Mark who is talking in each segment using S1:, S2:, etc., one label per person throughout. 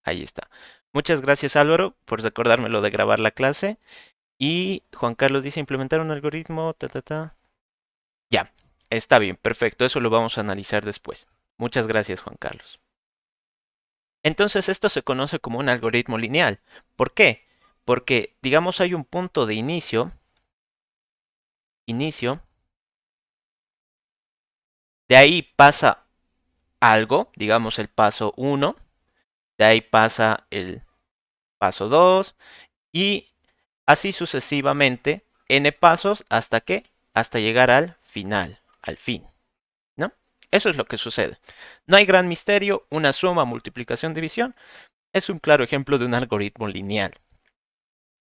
S1: Ahí está. Muchas gracias Álvaro por recordarme lo de grabar la clase. Y Juan Carlos dice implementar un algoritmo, ta, ta, ta. Ya, está bien, perfecto. Eso lo vamos a analizar después. Muchas gracias Juan Carlos. Entonces esto se conoce como un algoritmo lineal. ¿Por qué? Porque, digamos, hay un punto de inicio, de ahí pasa algo, digamos el paso uno, de ahí pasa el paso 2 y así sucesivamente, n pasos hasta que, hasta llegar al final, al fin, ¿no? Eso es lo que sucede. No hay gran misterio, una suma, multiplicación, división, es un claro ejemplo de un algoritmo lineal.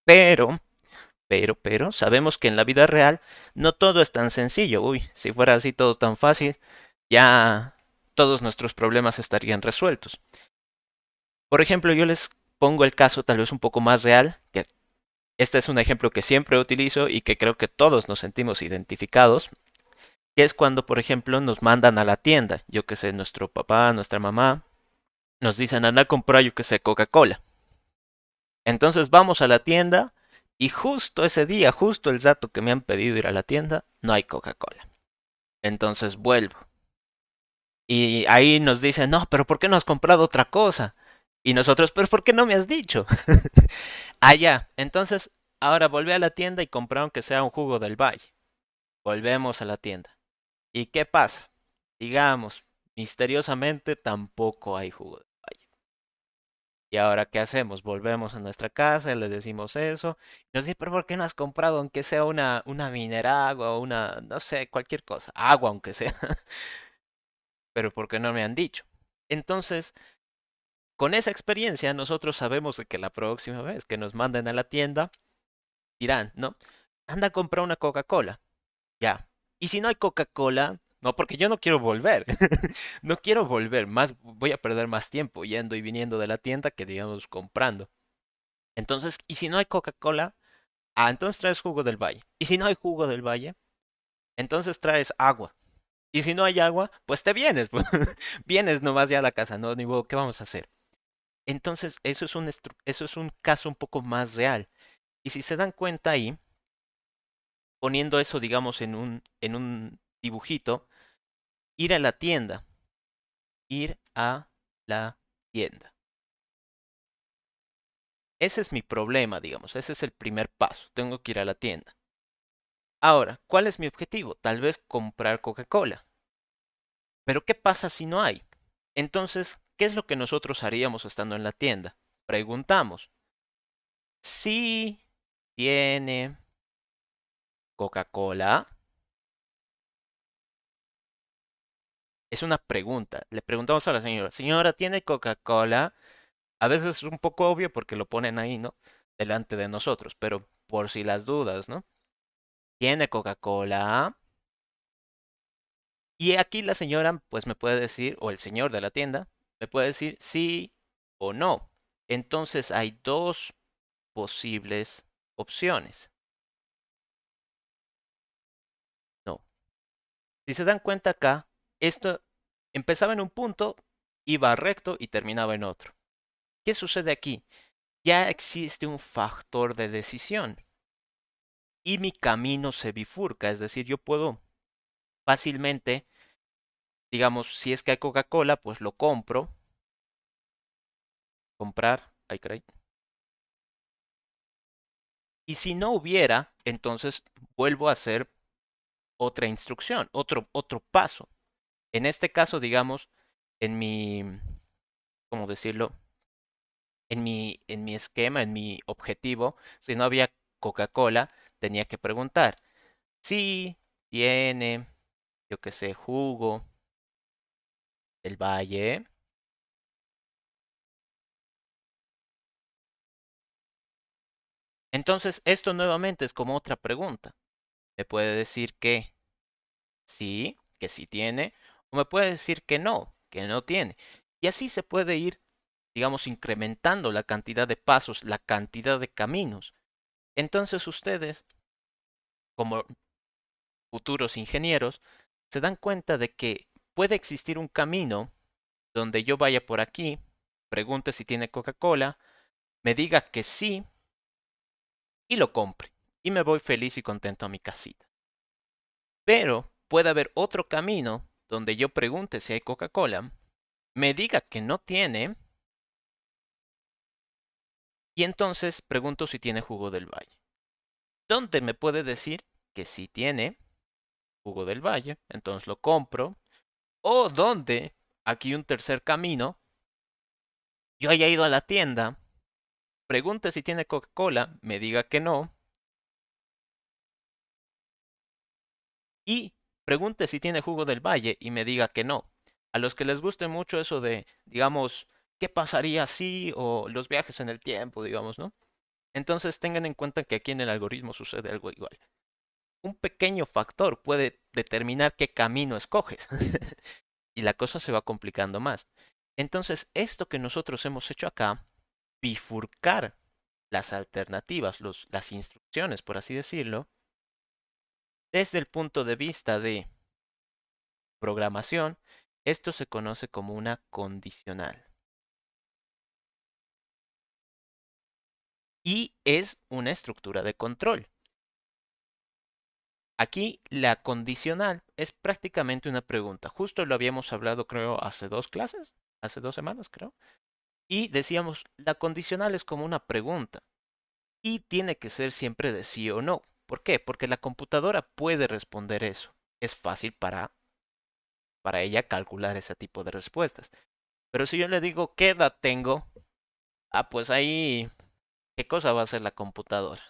S1: Pero, sabemos que en la vida real no todo es tan sencillo. Uy, si fuera así todo tan fácil, ya todos nuestros problemas estarían resueltos. Por ejemplo, yo les pongo el caso tal vez un poco más real, que este es un ejemplo que siempre utilizo y que creo que todos nos sentimos identificados, que es cuando, por ejemplo, nos mandan a la tienda, yo que sé, nuestro papá, nuestra mamá, nos dicen, anda a comprar, yo que sé, Coca-Cola. Entonces vamos a la tienda y justo ese día, justo el dato que me han pedido ir a la tienda, no hay Coca-Cola. Entonces vuelvo. Y ahí nos dicen, no, pero ¿por qué no has comprado otra cosa? Y nosotros, pero ¿por qué no me has dicho? Allá. Entonces, ahora volví a la tienda y compré aunque sea un jugo del valle. Volvemos a la tienda. ¿Y qué pasa? Digamos, misteriosamente tampoco hay jugo del valle. ¿Y ahora qué hacemos? Volvemos a nuestra casa y le decimos eso. Y nos dice, pero ¿por qué no has comprado aunque sea una mineral o una, no sé, cualquier cosa? Agua aunque sea. Pero ¿por qué no me han dicho? Entonces, con esa experiencia, nosotros sabemos que la próxima vez que nos manden a la tienda, dirán, ¿no? Anda a comprar una Coca-Cola. Ya. Y si no hay Coca-Cola, no, porque yo no quiero volver. No quiero volver. Más, voy a perder más tiempo yendo y viniendo de la tienda que, digamos, comprando. Entonces, y si no hay Coca-Cola, entonces traes jugo del valle. Y si no hay jugo del valle, entonces traes agua. Y si no hay agua, pues te vienes. Pues. Vienes nomás ya a la casa, no, ni modo, ¿qué vamos a hacer? Entonces, eso es un caso un poco más real. Y si se dan cuenta ahí, poniendo eso, digamos, en un dibujito, ir a la tienda, ir a la tienda. Ese es mi problema, digamos, ese es el primer paso, tengo que ir a la tienda. Ahora, ¿cuál es mi objetivo? Tal vez comprar Coca-Cola. Pero ¿qué pasa si no hay? Entonces, ¿qué es lo que nosotros haríamos estando en la tienda? Preguntamos, si tiene Coca-Cola. Es una pregunta. Le preguntamos a la señora, señora, ¿tiene Coca-Cola? A veces es un poco obvio porque lo ponen ahí, ¿no? Delante de nosotros, pero por si las dudas, ¿no? ¿Tiene Coca-Cola? Y aquí la señora, pues me puede decir, o el señor de la tienda, me puede decir sí o no. Entonces hay dos posibles opciones. No. Si se dan cuenta acá, esto empezaba en un punto, iba recto y terminaba en otro. ¿Qué sucede aquí? Ya existe un factor de decisión y mi camino se bifurca, es decir, yo puedo fácilmente, digamos, si es que hay Coca-Cola, pues lo compro, comprar, ay caray. Y si no hubiera, entonces vuelvo a hacer otra instrucción, otro paso. En este caso, digamos, en mi, ¿cómo decirlo? En mi esquema, en mi objetivo, si no había Coca-Cola, tenía que preguntar si tiene, yo qué sé, jugo del valle. Entonces, esto nuevamente es como otra pregunta. Me puede decir que sí tiene, o me puede decir que no tiene. Y así se puede ir, digamos, incrementando la cantidad de pasos, la cantidad de caminos. Entonces ustedes, como futuros ingenieros, se dan cuenta de que puede existir un camino donde yo vaya por aquí, pregunte si tiene Coca-Cola, me diga que sí y lo compre. Y me voy feliz y contento a mi casita. Pero puede haber otro camino donde yo pregunte si hay Coca-Cola, me diga que no tiene y entonces pregunto si tiene jugo del valle. ¿Dónde me puede decir que sí tiene jugo del valle? Entonces lo compro. O donde, aquí un tercer camino, yo haya ido a la tienda, pregunte si tiene Coca-Cola, me diga que no, y pregunte si tiene jugo del valle y me diga que no. A los que les guste mucho eso de, digamos, ¿qué pasaría si? O los viajes en el tiempo, digamos, ¿no? Entonces tengan en cuenta que aquí en el algoritmo sucede algo igual. Un pequeño factor puede determinar qué camino escoges. Y la cosa se va complicando más. Entonces, esto que nosotros hemos hecho acá, bifurcar las alternativas, las instrucciones, por así decirlo, desde el punto de vista de programación, esto se conoce como una condicional. Y es una estructura de control. Aquí la condicional es prácticamente una pregunta. Justo lo habíamos hablado, creo, hace 2 clases, hace 2 semanas, creo. Y decíamos, la condicional es como una pregunta. Y tiene que ser siempre de sí o no. ¿Por qué? Porque la computadora puede responder eso. Es fácil para ella calcular ese tipo de respuestas. Pero si yo le digo, ¿qué edad tengo? Ah, pues ahí, ¿qué cosa va a hacer la computadora?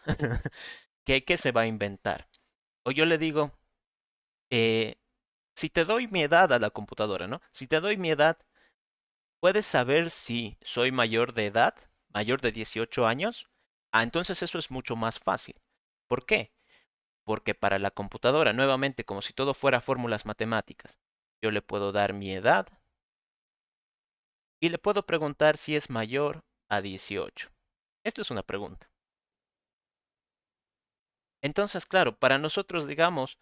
S1: ¿Qué se va a inventar? O yo le digo, eh, si te doy mi edad a la computadora, ¿no? Si te doy mi edad, ¿puedes saber si soy mayor de edad? ¿Mayor de 18 años? Ah, entonces eso es mucho más fácil. ¿Por qué? Porque para la computadora, nuevamente, como si todo fuera fórmulas matemáticas, yo le puedo dar mi edad y le puedo preguntar si es mayor a 18. Esto es una pregunta. Entonces, claro, para nosotros, digamos,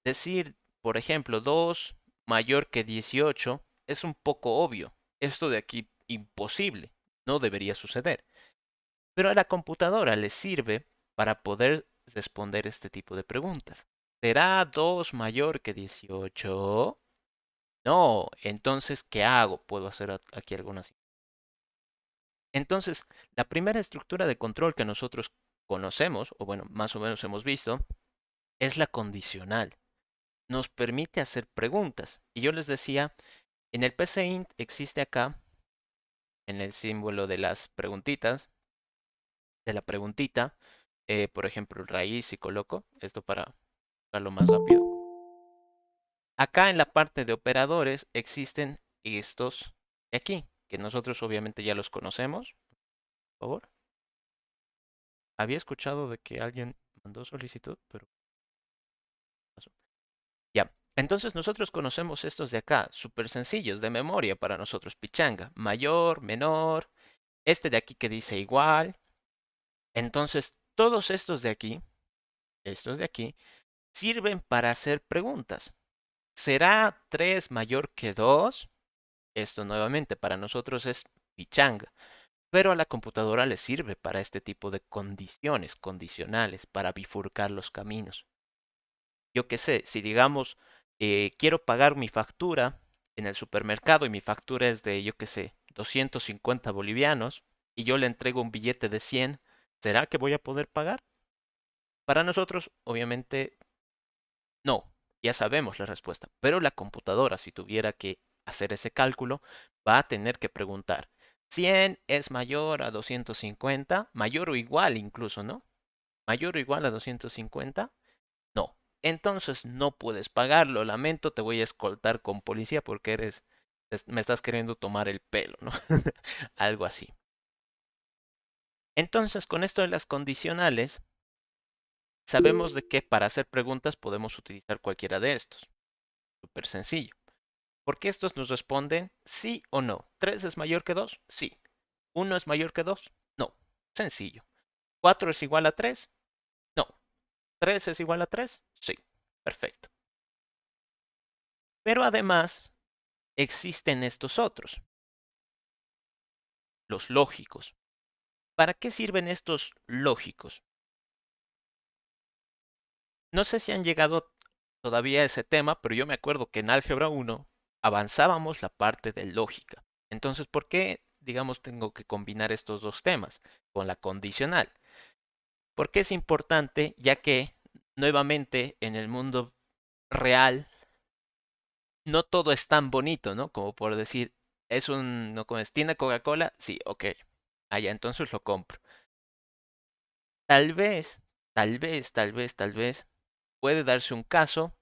S1: decir, por ejemplo, 2 mayor que 18 es un poco obvio. Esto de aquí, imposible. No debería suceder. Pero a la computadora le sirve para poder responder este tipo de preguntas. ¿Será 2 mayor que 18? No, entonces, ¿qué hago? Puedo hacer aquí algunas. Entonces, la primera estructura de control que nosotros conocemos, o bueno, más o menos hemos visto, es la condicional. Nos permite hacer preguntas. Y yo les decía, en el PCInt existe acá, en el símbolo de las preguntitas, de la preguntita, por ejemplo, raíz y coloco, esto para hacerlo más rápido. Acá en la parte de operadores existen estos de aquí, que nosotros obviamente ya los conocemos. Por favor. Había escuchado de que alguien mandó solicitud, pero pasó. Ya. Entonces nosotros conocemos estos de acá, súper sencillos, de memoria para nosotros. Pichanga, mayor, menor, este de aquí que dice igual. Entonces, todos estos de aquí, sirven para hacer preguntas. ¿Será 3 mayor que 2? Esto nuevamente para nosotros es pichanga. Pero a la computadora le sirve para este tipo de condiciones condicionales, para bifurcar los caminos. Yo qué sé, si digamos, quiero pagar mi factura en el supermercado y mi factura es de, yo qué sé, 250 bolivianos y yo le entrego un billete de 100, ¿será que voy a poder pagar? Para nosotros, obviamente, no, ya sabemos la respuesta, pero la computadora, si tuviera que hacer ese cálculo, va a tener que preguntar, ¿100 es mayor a 250? Mayor o igual incluso, ¿no? ¿Mayor o igual a 250? No. Entonces no puedes pagarlo, lamento, te voy a escoltar con policía porque me estás queriendo tomar el pelo, ¿no? Algo así. Entonces, con esto de las condicionales, sabemos de que para hacer preguntas podemos utilizar cualquiera de estos. Súper sencillo. Porque estos nos responden sí o no. ¿3 es mayor que 2? Sí. ¿1 es mayor que 2? No. Sencillo. ¿4 es igual a 3? No. ¿3 es igual a 3? Sí. Perfecto. Pero además existen estos otros. los lógicos. ¿Para qué sirven estos lógicos? No sé si han llegado todavía a ese tema, pero yo me acuerdo que en álgebra 1 avanzábamos la parte de lógica. Entonces, ¿por qué, digamos, tengo que combinar estos dos temas con la condicional? Porque es importante, ya que nuevamente en el mundo real no todo es tan bonito, ¿no? Como por decir, no comes, ¿tiene Coca-Cola? Sí, ok. Allá, entonces lo compro. Tal vez, tal vez, puede darse un caso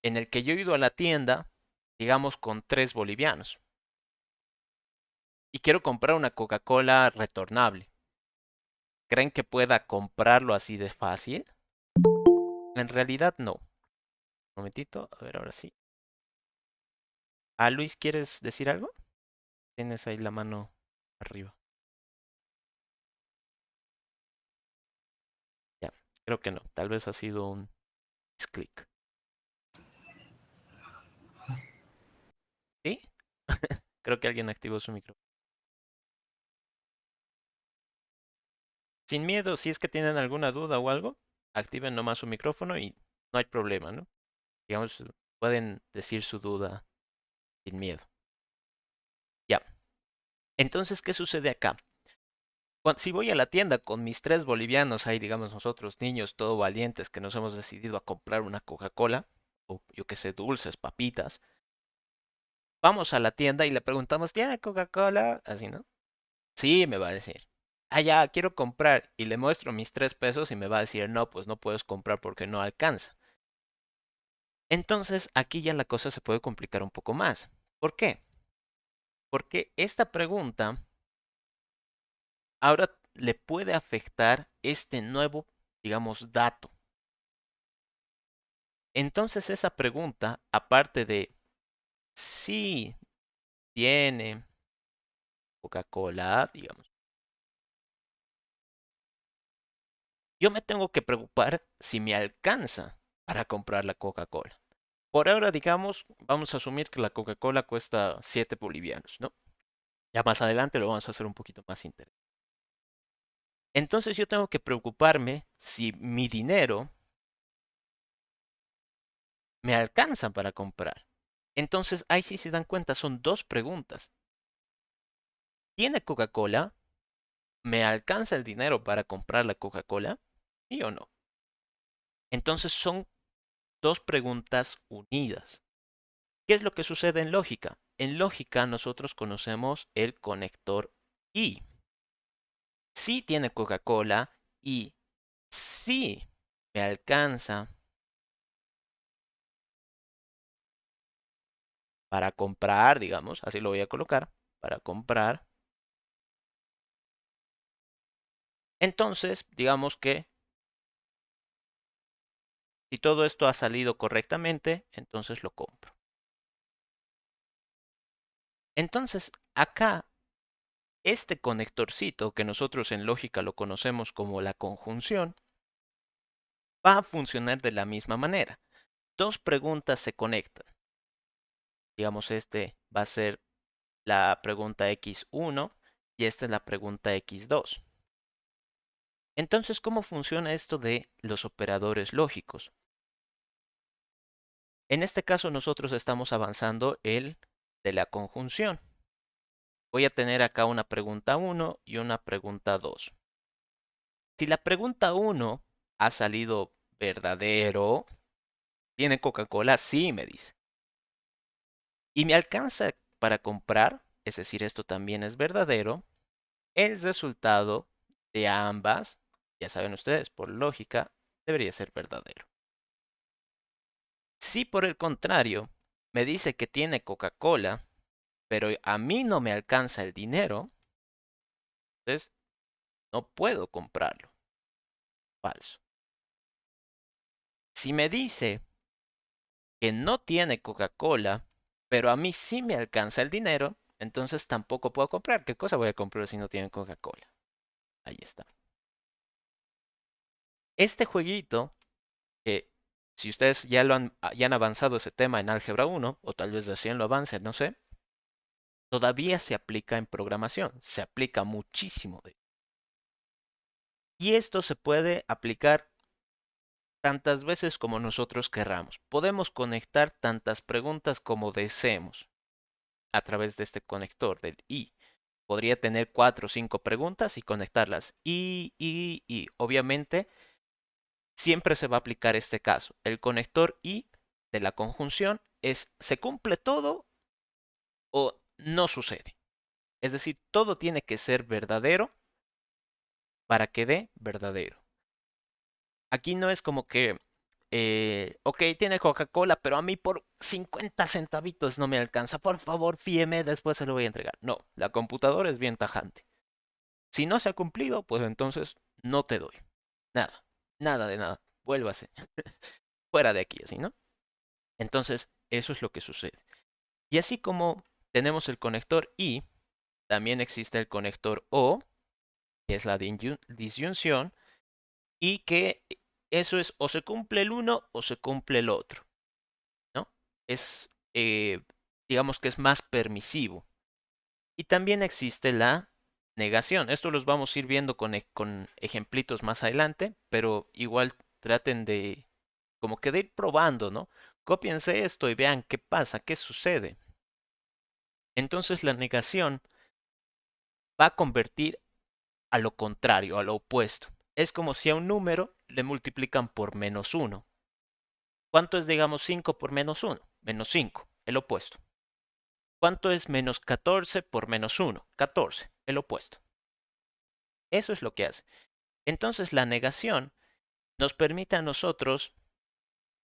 S1: en el que yo he ido a la tienda, digamos, con 3 bolivianos y quiero comprar una Coca-Cola retornable. ¿Creen que pueda comprarlo así de fácil? En realidad no. Un momentito, a ver, ahora sí. Luis, ¿quieres decir algo? Tienes ahí la mano arriba. Ya, creo que no. Tal vez ha sido un clic. ¿Sí? Creo que alguien activó su micrófono. Sin miedo, si es que tienen alguna duda o algo, activen nomás su micrófono y no hay problema, ¿no? Digamos, pueden decir su duda sin miedo. Ya. Entonces, ¿qué sucede acá? Si voy a la tienda con mis 3 bolivianos, ahí digamos nosotros niños todo valientes que nos hemos decidido a comprar una Coca-Cola, o yo qué sé, dulces, papitas, vamos a la tienda y le preguntamos, ¿tiene Coca-Cola? Así, ¿no? Sí, me va a decir. Ya, quiero comprar. Y le muestro mis 3 pesos y me va a decir, no, pues no puedes comprar porque no alcanza. Entonces, aquí ya la cosa se puede complicar un poco más. ¿Por qué? Porque esta pregunta ahora le puede afectar este nuevo, digamos, dato. Entonces, esa pregunta, aparte de si tiene Coca-Cola, digamos, yo me tengo que preocupar si me alcanza para comprar la Coca-Cola. Por ahora, digamos, vamos a asumir que la Coca-Cola cuesta 7 bolivianos, ¿no? Ya más adelante lo vamos a hacer un poquito más interesante. Entonces yo tengo que preocuparme si mi dinero me alcanza para comprar. Entonces ahí sí se dan cuenta, son dos preguntas. ¿Tiene Coca-Cola? ¿Me alcanza el dinero para comprar la Coca-Cola? ¿Sí o no? Entonces son dos preguntas unidas. ¿Qué es lo que sucede en lógica? En lógica nosotros conocemos el conector y. Sí tiene Coca-Cola y sí me alcanza para comprar, digamos, así lo voy a colocar, para comprar. Entonces, digamos que si todo esto ha salido correctamente, entonces lo compro. Entonces, acá, este conectorcito, que nosotros en lógica lo conocemos como la conjunción, va a funcionar de la misma manera. Dos preguntas se conectan. Digamos, este va a ser la pregunta x1 y esta es la pregunta x2. Entonces, ¿cómo funciona esto de los operadores lógicos? En este caso nosotros estamos avanzando el de la conjunción. Voy a tener acá una pregunta 1 y una pregunta 2. Si la pregunta 1 ha salido verdadero, ¿tiene Coca-Cola? Sí, me dice. Y me alcanza para comprar, es decir, esto también es verdadero, el resultado de ambas, ya saben ustedes, por lógica, debería ser verdadero. Si por el contrario me dice que tiene Coca-Cola, pero a mí no me alcanza el dinero, entonces no puedo comprarlo. Falso. Si me dice que no tiene Coca-Cola, pero a mí sí me alcanza el dinero, entonces tampoco puedo comprar. ¿Qué cosa voy a comprar si no tiene Coca-Cola? Ahí está. Este jueguito, que si ustedes ya han avanzado ese tema en álgebra 1, o tal vez recién lo avancen, no sé, todavía se aplica en programación, se aplica muchísimo. Y esto se puede aplicar tantas veces como nosotros querramos. Podemos conectar tantas preguntas como deseemos a través de este conector del I. Podría tener 4 o 5 preguntas y conectarlas. Y. Obviamente, siempre se va a aplicar este caso. El conector I de la conjunción es ¿se cumple todo o no sucede? Es decir, todo tiene que ser verdadero para que dé verdadero. Aquí no es como que, ok, tiene Coca-Cola, pero a mí por 50 centavitos no me alcanza. Por favor, fíeme, después se lo voy a entregar. No, la computadora es bien tajante. Si no se ha cumplido, pues entonces no te doy. Nada, nada de nada. Vuélvase. Fuera de aquí, así, ¿no? Entonces, eso es lo que sucede. Y así como tenemos el conector I, también existe el conector O, que es la disyunción, y que eso es o se cumple el uno o se cumple el otro, ¿no? Es, digamos que es más permisivo. Y también existe la negación. Esto los vamos a ir viendo con ejemplitos más adelante, pero igual traten de, como que de ir probando, ¿no? Cópiense esto y vean qué pasa, qué sucede. Entonces la negación va a convertir a lo contrario, a lo opuesto. Es como si a un número le multiplican por -1. ¿Cuánto es, digamos, 5 por -1? -5, el opuesto. ¿Cuánto es -14 por -1? 14, el opuesto. Eso es lo que hace. Entonces la negación nos permite a nosotros,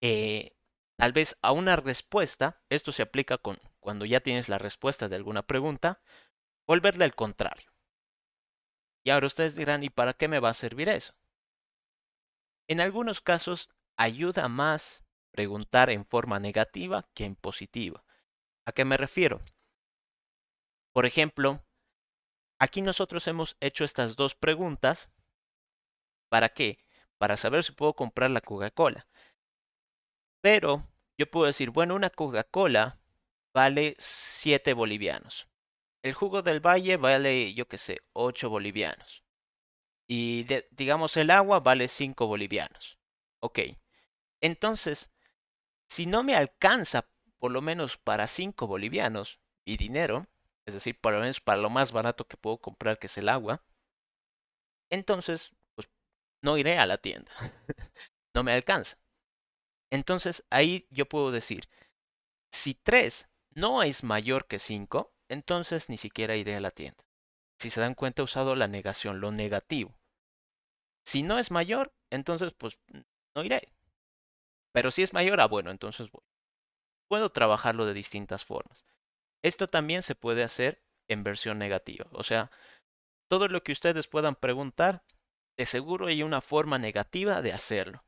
S1: tal vez a una respuesta, esto se aplica cuando ya tienes la respuesta de alguna pregunta, volverle al contrario. Y ahora ustedes dirán, ¿y para qué me va a servir eso? En algunos casos ayuda más preguntar en forma negativa que en positiva. ¿A qué me refiero? Por ejemplo, aquí nosotros hemos hecho estas dos preguntas. ¿Para qué? Para saber si puedo comprar la Coca-Cola. Pero yo puedo decir, bueno, una Coca-Cola vale 7 bolivianos. El jugo del valle vale, yo qué sé, 8 bolivianos. Y digamos el agua vale 5 bolivianos. Ok. Entonces, si no me alcanza por lo menos para 5 bolivianos mi dinero, es decir, por lo menos para lo más barato que puedo comprar, que es el agua, entonces, pues no iré a la tienda. No me alcanza. Entonces ahí yo puedo decir, si 3 no es mayor que 5, entonces ni siquiera iré a la tienda. Si se dan cuenta, he usado la negación, lo negativo. Si no es mayor, entonces pues no iré. Pero si es mayor, bueno, entonces voy. Puedo trabajarlo de distintas formas. Esto también se puede hacer en versión negativa. O sea, todo lo que ustedes puedan preguntar, de seguro hay una forma negativa de hacerlo.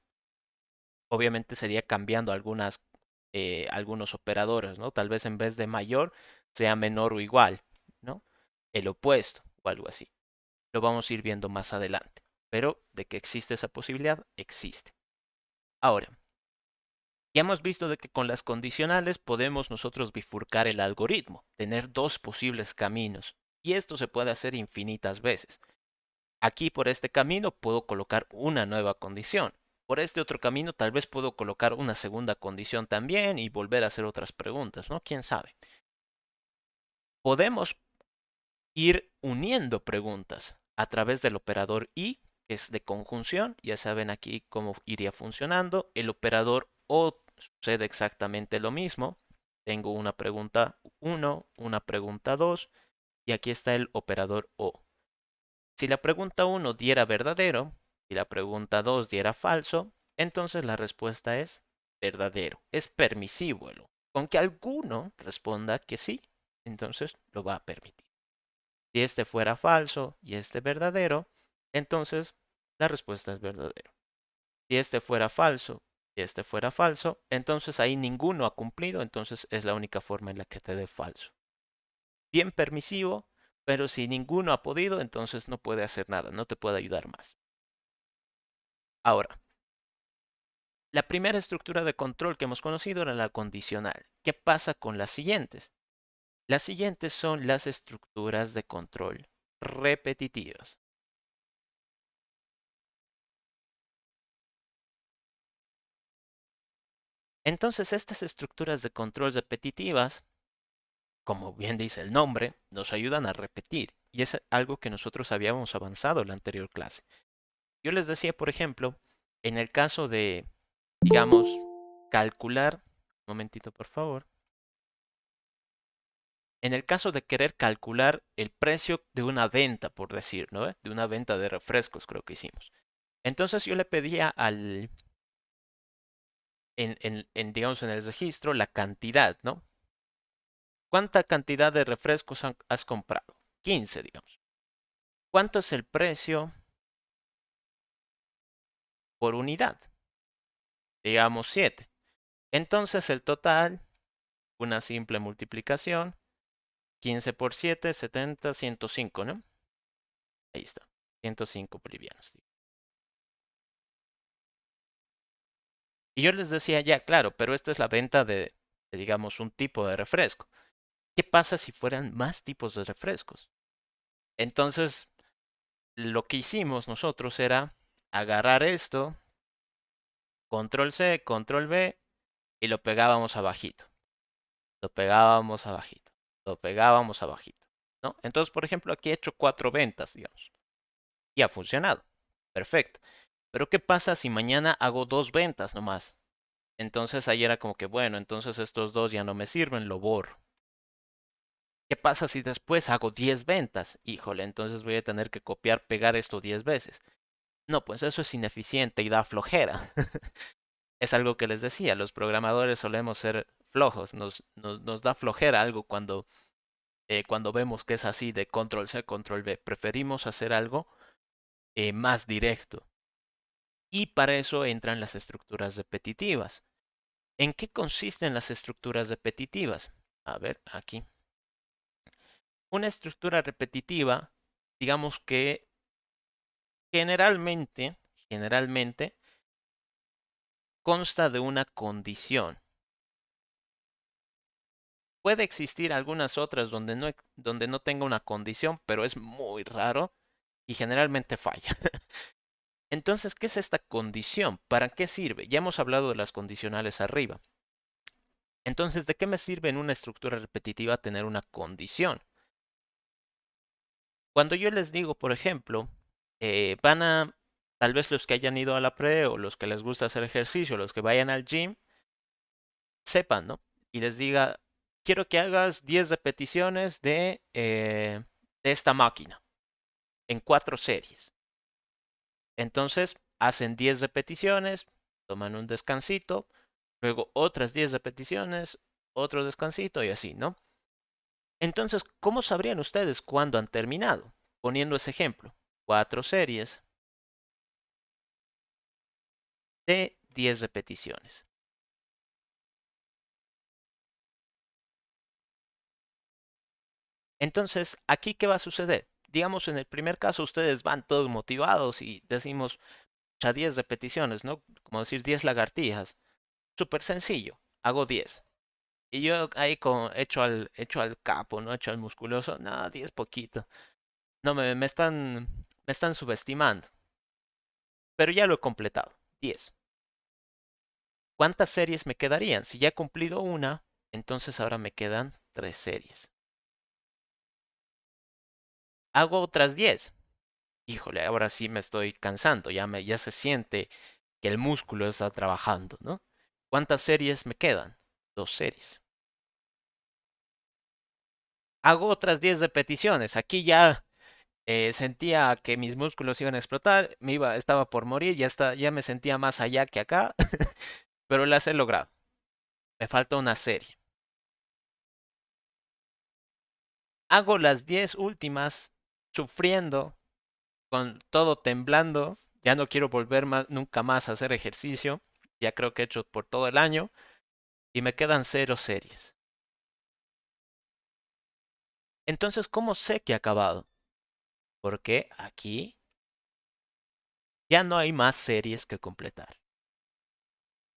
S1: Obviamente sería cambiando algunos operadores, ¿no? Tal vez en vez de mayor sea menor o igual, ¿no? El opuesto o algo así. Lo vamos a ir viendo más adelante. Pero de que existe esa posibilidad, existe. Ahora, ya hemos visto de que con las condicionales podemos nosotros bifurcar el algoritmo, tener dos posibles caminos. Y esto se puede hacer infinitas veces. Aquí por este camino puedo colocar una nueva condición. Por este otro camino tal vez puedo colocar una segunda condición también y volver a hacer otras preguntas, ¿no? ¿Quién sabe? Podemos ir uniendo preguntas a través del operador y, que es de conjunción. Ya saben aquí cómo iría funcionando. El operador o sucede exactamente lo mismo. Tengo una pregunta 1, una pregunta 2 y aquí está el operador o. Si la pregunta 1 diera verdadero y la pregunta 2 diera falso, entonces la respuesta es verdadero. Es permisivo. Con que alguno responda que sí, entonces lo va a permitir. Si este fuera falso y este verdadero, entonces la respuesta es verdadero. Si este fuera falso y este fuera falso, entonces ahí ninguno ha cumplido, entonces es la única forma en la que te dé falso. Bien permisivo, pero si ninguno ha podido, entonces no puede hacer nada, no te puede ayudar más. Ahora, la primera estructura de control que hemos conocido era la condicional. ¿Qué pasa con las siguientes? Las siguientes son las estructuras de control repetitivas. Entonces, estas estructuras de control repetitivas, como bien dice el nombre, nos ayudan a repetir. Y es algo que nosotros habíamos avanzado en la anterior clase. Yo les decía, por ejemplo, en el caso de, digamos, calcular, un momentito por favor, en el caso de querer calcular el precio de una venta, por decir, ¿no? De una venta de refrescos, creo que hicimos. Entonces yo le pedía digamos, en el registro la cantidad, ¿no? ¿Cuánta cantidad de refrescos has comprado? 15, digamos. ¿Cuánto es el precio por unidad? Digamos 7. Entonces el total, una simple multiplicación, 15 por 7, 70, 105, ¿no? Ahí está, 105 bolivianos. Y yo les decía, ya, claro, pero esta es la venta digamos, un tipo de refresco. ¿Qué pasa si fueran más tipos de refrescos? Entonces, lo que hicimos nosotros era agarrar esto, control C, control V, y lo pegábamos abajito. Lo pegábamos abajito. Lo pegábamos abajito. ¿No? Entonces, por ejemplo, aquí he hecho 4 ventas, digamos. Y ha funcionado. Perfecto. Pero ¿qué pasa si mañana hago 2 ventas nomás? Entonces ahí era como que, bueno, entonces estos dos ya no me sirven, lo borro. ¿Qué pasa si después hago 10 ventas? Híjole, entonces voy a tener que copiar, pegar esto 10 veces. No, pues eso es ineficiente y da flojera. Es algo que les decía, los programadores solemos ser flojos, nos da flojera algo cuando vemos que es así de control C, control V. Preferimos hacer algo más directo. Y para eso entran las estructuras repetitivas. ¿En qué consisten las estructuras repetitivas? A ver, aquí. Una estructura repetitiva, digamos que generalmente consta de una condición. Puede existir algunas otras donde no tenga una condición, pero es muy raro y generalmente falla. Entonces, ¿qué es esta condición? ¿Para qué sirve? Ya hemos hablado de las condicionales arriba. Entonces, ¿de qué me sirve en una estructura repetitiva tener una condición? Cuando yo les digo, por ejemplo, tal vez los que hayan ido a la pre o los que les gusta hacer ejercicio, los que vayan al gym, sepan, ¿no? Y les diga, quiero que hagas 10 repeticiones de esta máquina en 4 series. Entonces, hacen 10 repeticiones, toman un descansito, luego otras 10 repeticiones, otro descansito y así, ¿no? Entonces, ¿cómo sabrían ustedes cuándo han terminado? Poniendo ese ejemplo, 4 series de 10 repeticiones. Entonces, ¿aquí qué va a suceder? Digamos, en el primer caso, ustedes van todos motivados y decimos, a 10 repeticiones, ¿no? Como decir 10 lagartijas. Súper sencillo, hago 10. Y yo ahí hecho al capo, ¿no? Hecho al musculoso, no, 10 poquito. No, me están subestimando. Pero ya lo he completado, 10. ¿Cuántas series me quedarían? Si ya he cumplido una, entonces ahora me quedan 3 series. Hago otras 10. Híjole, ahora sí me estoy cansando, ya se siente que el músculo está trabajando, ¿no? ¿Cuántas series me quedan? 2 series. Hago otras 10 repeticiones. Aquí ya sentía que mis músculos iban a explotar, estaba por morir, ya me sentía más allá que acá, pero las he logrado. Me falta una serie. Hago las 10 últimas sufriendo, con todo temblando. Ya no quiero volver nunca más a hacer ejercicio. Ya creo que he hecho por todo el año. Y me quedan 0 series. Entonces, ¿cómo sé que he acabado? Porque aquí ya no hay más series que completar.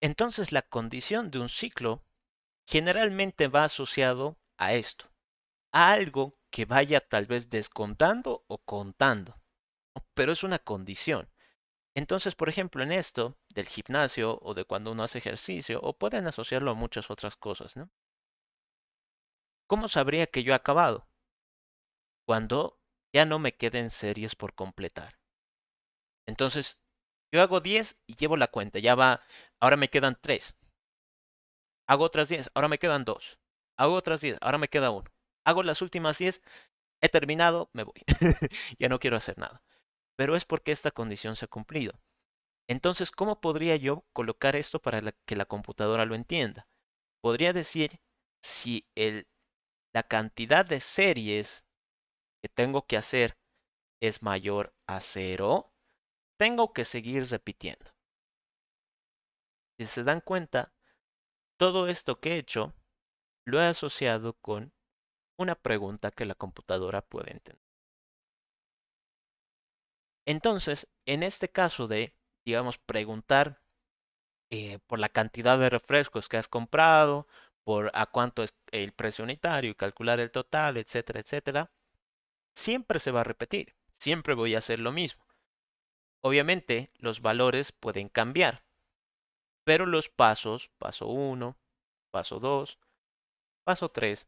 S1: Entonces, la condición de un ciclo generalmente va asociado a esto. a algo que vaya tal vez descontando o contando, pero es una condición. Entonces, por ejemplo, en esto del gimnasio o de cuando uno hace ejercicio, o pueden asociarlo a muchas otras cosas, ¿no? ¿Cómo sabría que yo he acabado? Cuando ya no me queden series por completar. Entonces, yo hago 10 y llevo la cuenta, ya va, ahora me quedan 3. Hago otras 10, ahora me quedan 2. Hago otras 10, ahora me queda 1. Hago las últimas 10, he terminado, me voy. Ya no quiero hacer nada. Pero es porque esta condición se ha cumplido. Entonces, ¿cómo podría yo colocar esto para que la computadora lo entienda? Podría decir si la cantidad de series que tengo que hacer es mayor a 0, tengo que seguir repitiendo. Si se dan cuenta, todo esto que he hecho lo he asociado con una pregunta que la computadora puede entender. Entonces, en este caso de, digamos, preguntar por la cantidad de refrescos que has comprado, por a cuánto es el precio unitario y calcular el total, etcétera, etcétera, siempre se va a repetir. Siempre voy a hacer lo mismo. Obviamente, los valores pueden cambiar, pero los pasos, paso uno, paso 2, paso 3,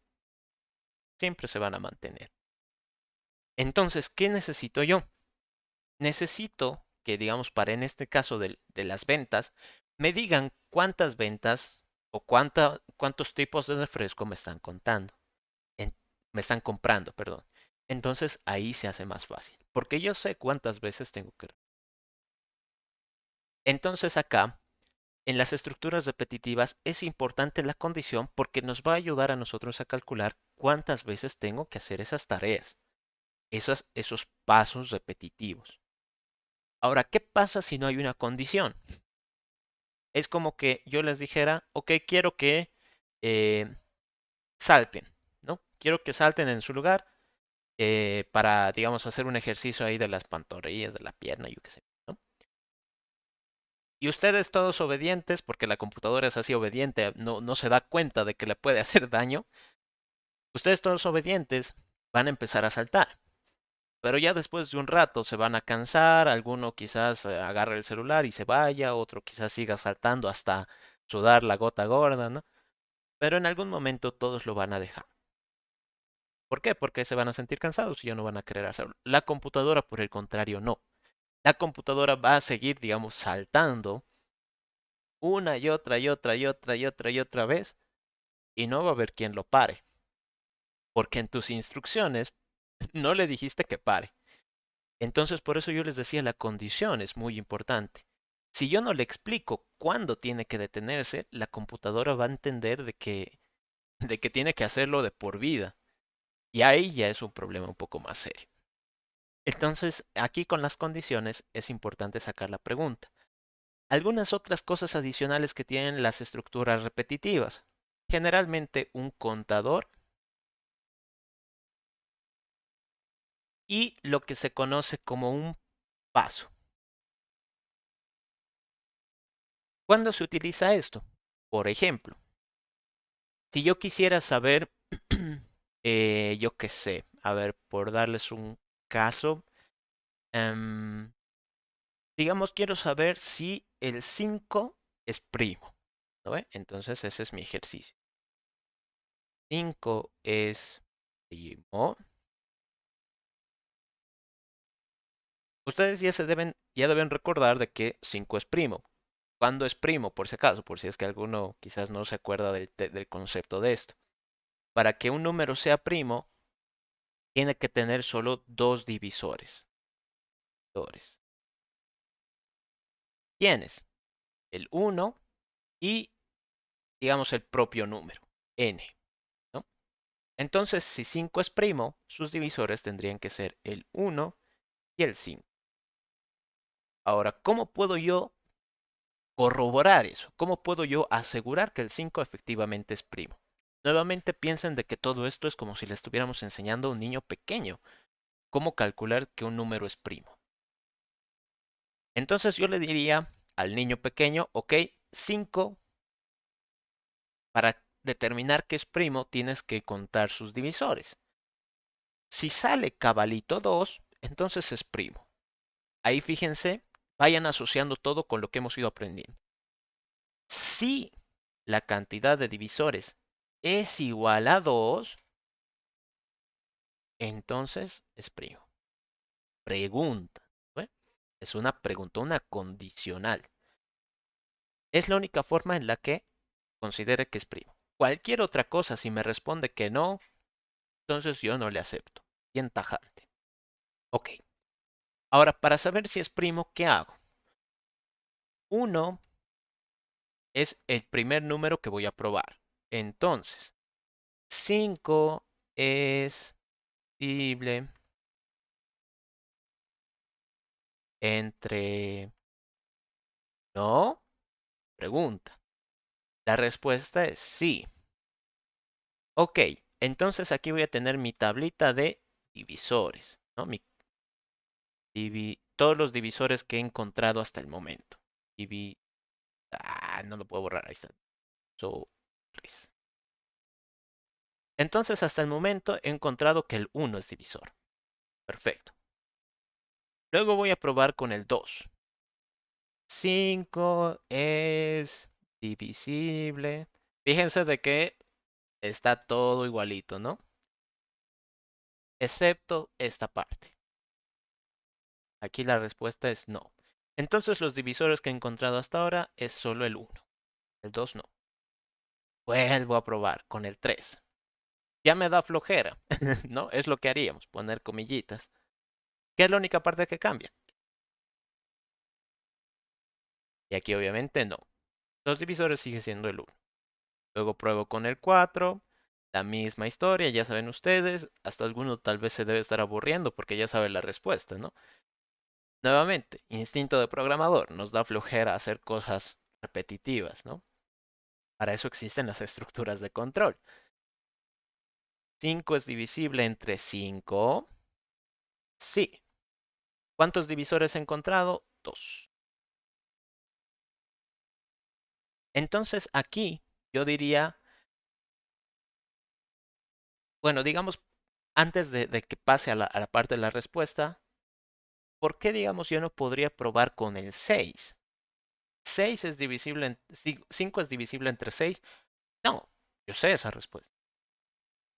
S1: siempre se van a mantener. Entonces, ¿qué necesito yo? Necesito que, digamos, para en este caso de las ventas, me digan cuántas ventas o cuántos tipos de refresco me están contando. Me están comprando, perdón. Entonces ahí se hace más fácil, porque yo sé cuántas veces tengo que. Entonces acá, en las estructuras repetitivas, es importante la condición porque nos va a ayudar a nosotros a calcular cuántas veces tengo que hacer esas tareas, esos pasos repetitivos. Ahora, ¿qué pasa si no hay una condición? Es como que yo les dijera, ok, quiero que eh, salten, ¿no? Quiero que salten en su lugar para, digamos, hacer un ejercicio ahí de las pantorrillas, de la pierna, yo qué sé, ¿no? Y ustedes todos obedientes, porque la computadora es así obediente, no se da cuenta de que le puede hacer daño, ustedes todos obedientes van a empezar a saltar. Pero ya después de un rato se van a cansar, alguno quizás agarre el celular y se vaya, otro quizás siga saltando hasta sudar la gota gorda, ¿no? Pero en algún momento todos lo van a dejar. ¿Por qué? Porque se van a sentir cansados y ya no van a querer hacerlo. La computadora, por el contrario, no. La computadora va a seguir, digamos, saltando una y otra y otra y otra y otra y otra vez y no va a haber quien lo pare. Porque en tus instrucciones no le dijiste que pare. Entonces, por eso yo les decía, la condición es muy importante. Si yo no le explico cuándo tiene que detenerse, la computadora va a entender de que tiene que hacerlo de por vida. Y ahí ya es un problema un poco más serio. Entonces, aquí con las condiciones es importante sacar la pregunta. Algunas otras cosas adicionales que tienen las estructuras repetitivas. Generalmente un contador y lo que se conoce como un paso. ¿Cuándo se utiliza esto? Por ejemplo, si yo quisiera saber, yo qué sé, a ver, por darles un caso, em, digamos, quiero saber si el 5 es primo, ¿no ve? Entonces ese es mi ejercicio. 5 es primo. Ustedes ya deben recordar de que 5 es primo. ¿Cuándo es primo? Por si acaso, por si es que alguno quizás no se acuerda del concepto de esto. Para que un número sea primo, tiene que tener solo dos divisores. ¿Quiénes? El uno y, digamos, el propio número, n, ¿no? Entonces, si 5 es primo, sus divisores tendrían que ser el uno y el 5. Ahora, ¿cómo puedo yo corroborar eso? ¿Cómo puedo yo asegurar que el 5 efectivamente es primo? Nuevamente piensen de que todo esto es como si le estuviéramos enseñando a un niño pequeño cómo calcular que un número es primo. Entonces yo le diría al niño pequeño, ok, 5, para determinar que es primo tienes que contar sus divisores. Si sale cabalito 2, entonces es primo. Ahí fíjense, vayan asociando todo con lo que hemos ido aprendiendo. Si la cantidad de divisores es igual a 2, entonces es primo. Pregunta. ¿Ve? Es una pregunta, una condicional. Es la única forma en la que considere que es primo. Cualquier otra cosa, si me responde que no, entonces yo no le acepto. Bien tajante. Ok. Ahora, para saber si es primo, ¿qué hago? 1 es el primer número que voy a probar. Entonces, 5 es divisible entre... ¿No? Pregunta. La respuesta es sí. Ok, entonces aquí voy a tener mi tablita de divisores, ¿no? Todos los divisores que he encontrado hasta el momento. No lo puedo borrar, ahí está. Entonces, hasta el momento he encontrado que el 1 es divisor. Perfecto. Luego voy a probar con el 2. 5 es divisible. Fíjense de que está todo igualito, ¿no? Excepto esta parte. Aquí la respuesta es no. Entonces los divisores que he encontrado hasta ahora es solo el 1. El 2 no. Vuelvo a probar con el 3. Ya me da flojera, ¿no? Es lo que haríamos, poner comillitas. ¿Qué es la única parte que cambia? Y aquí obviamente no. Los divisores siguen siendo el 1. Luego pruebo con el 4. La misma historia, ya saben ustedes. Hasta alguno tal vez se debe estar aburriendo porque ya sabe la respuesta, ¿no? Nuevamente, instinto de programador. Nos da flojera hacer cosas repetitivas, ¿no? Para eso existen las estructuras de control. 5 es divisible entre 5. Sí. ¿Cuántos divisores he encontrado? 2. Entonces aquí yo diría, bueno, digamos, antes de que pase a la parte de la respuesta, ¿por qué, digamos, yo no podría probar con el 6? 6 es divisible, 5 es divisible entre 6. No, yo sé esa respuesta.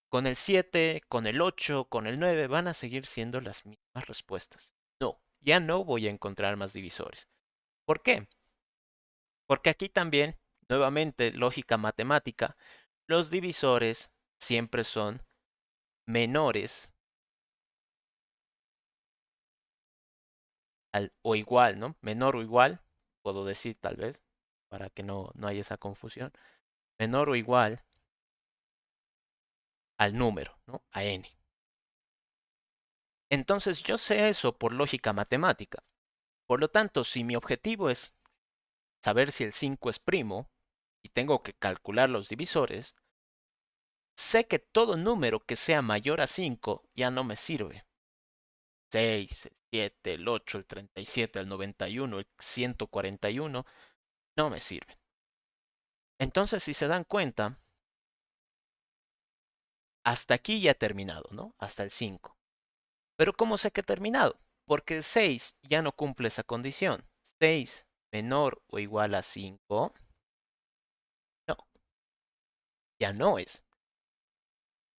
S1: Con el 7, con el 8, con el 9 van a seguir siendo las mismas respuestas. No, ya no voy a encontrar más divisores. ¿Por qué? Porque aquí también, nuevamente, lógica matemática, los divisores siempre son menores o igual, ¿no? Menor o igual, puedo decir tal vez, para que no haya esa confusión. Menor o igual al número, ¿no? A n. Entonces yo sé eso por lógica matemática. Por lo tanto, si mi objetivo es saber si el 5 es primo y tengo que calcular los divisores, sé que todo número que sea mayor a 5 ya no me sirve. 6, el 7, el 8, el 37, el 91, el 141, no me sirven. Entonces, si se dan cuenta, hasta aquí ya he terminado, ¿no? Hasta el 5. Pero ¿cómo sé que he terminado? Porque el 6 ya no cumple esa condición. 6 menor o igual a 5. No, ya no es.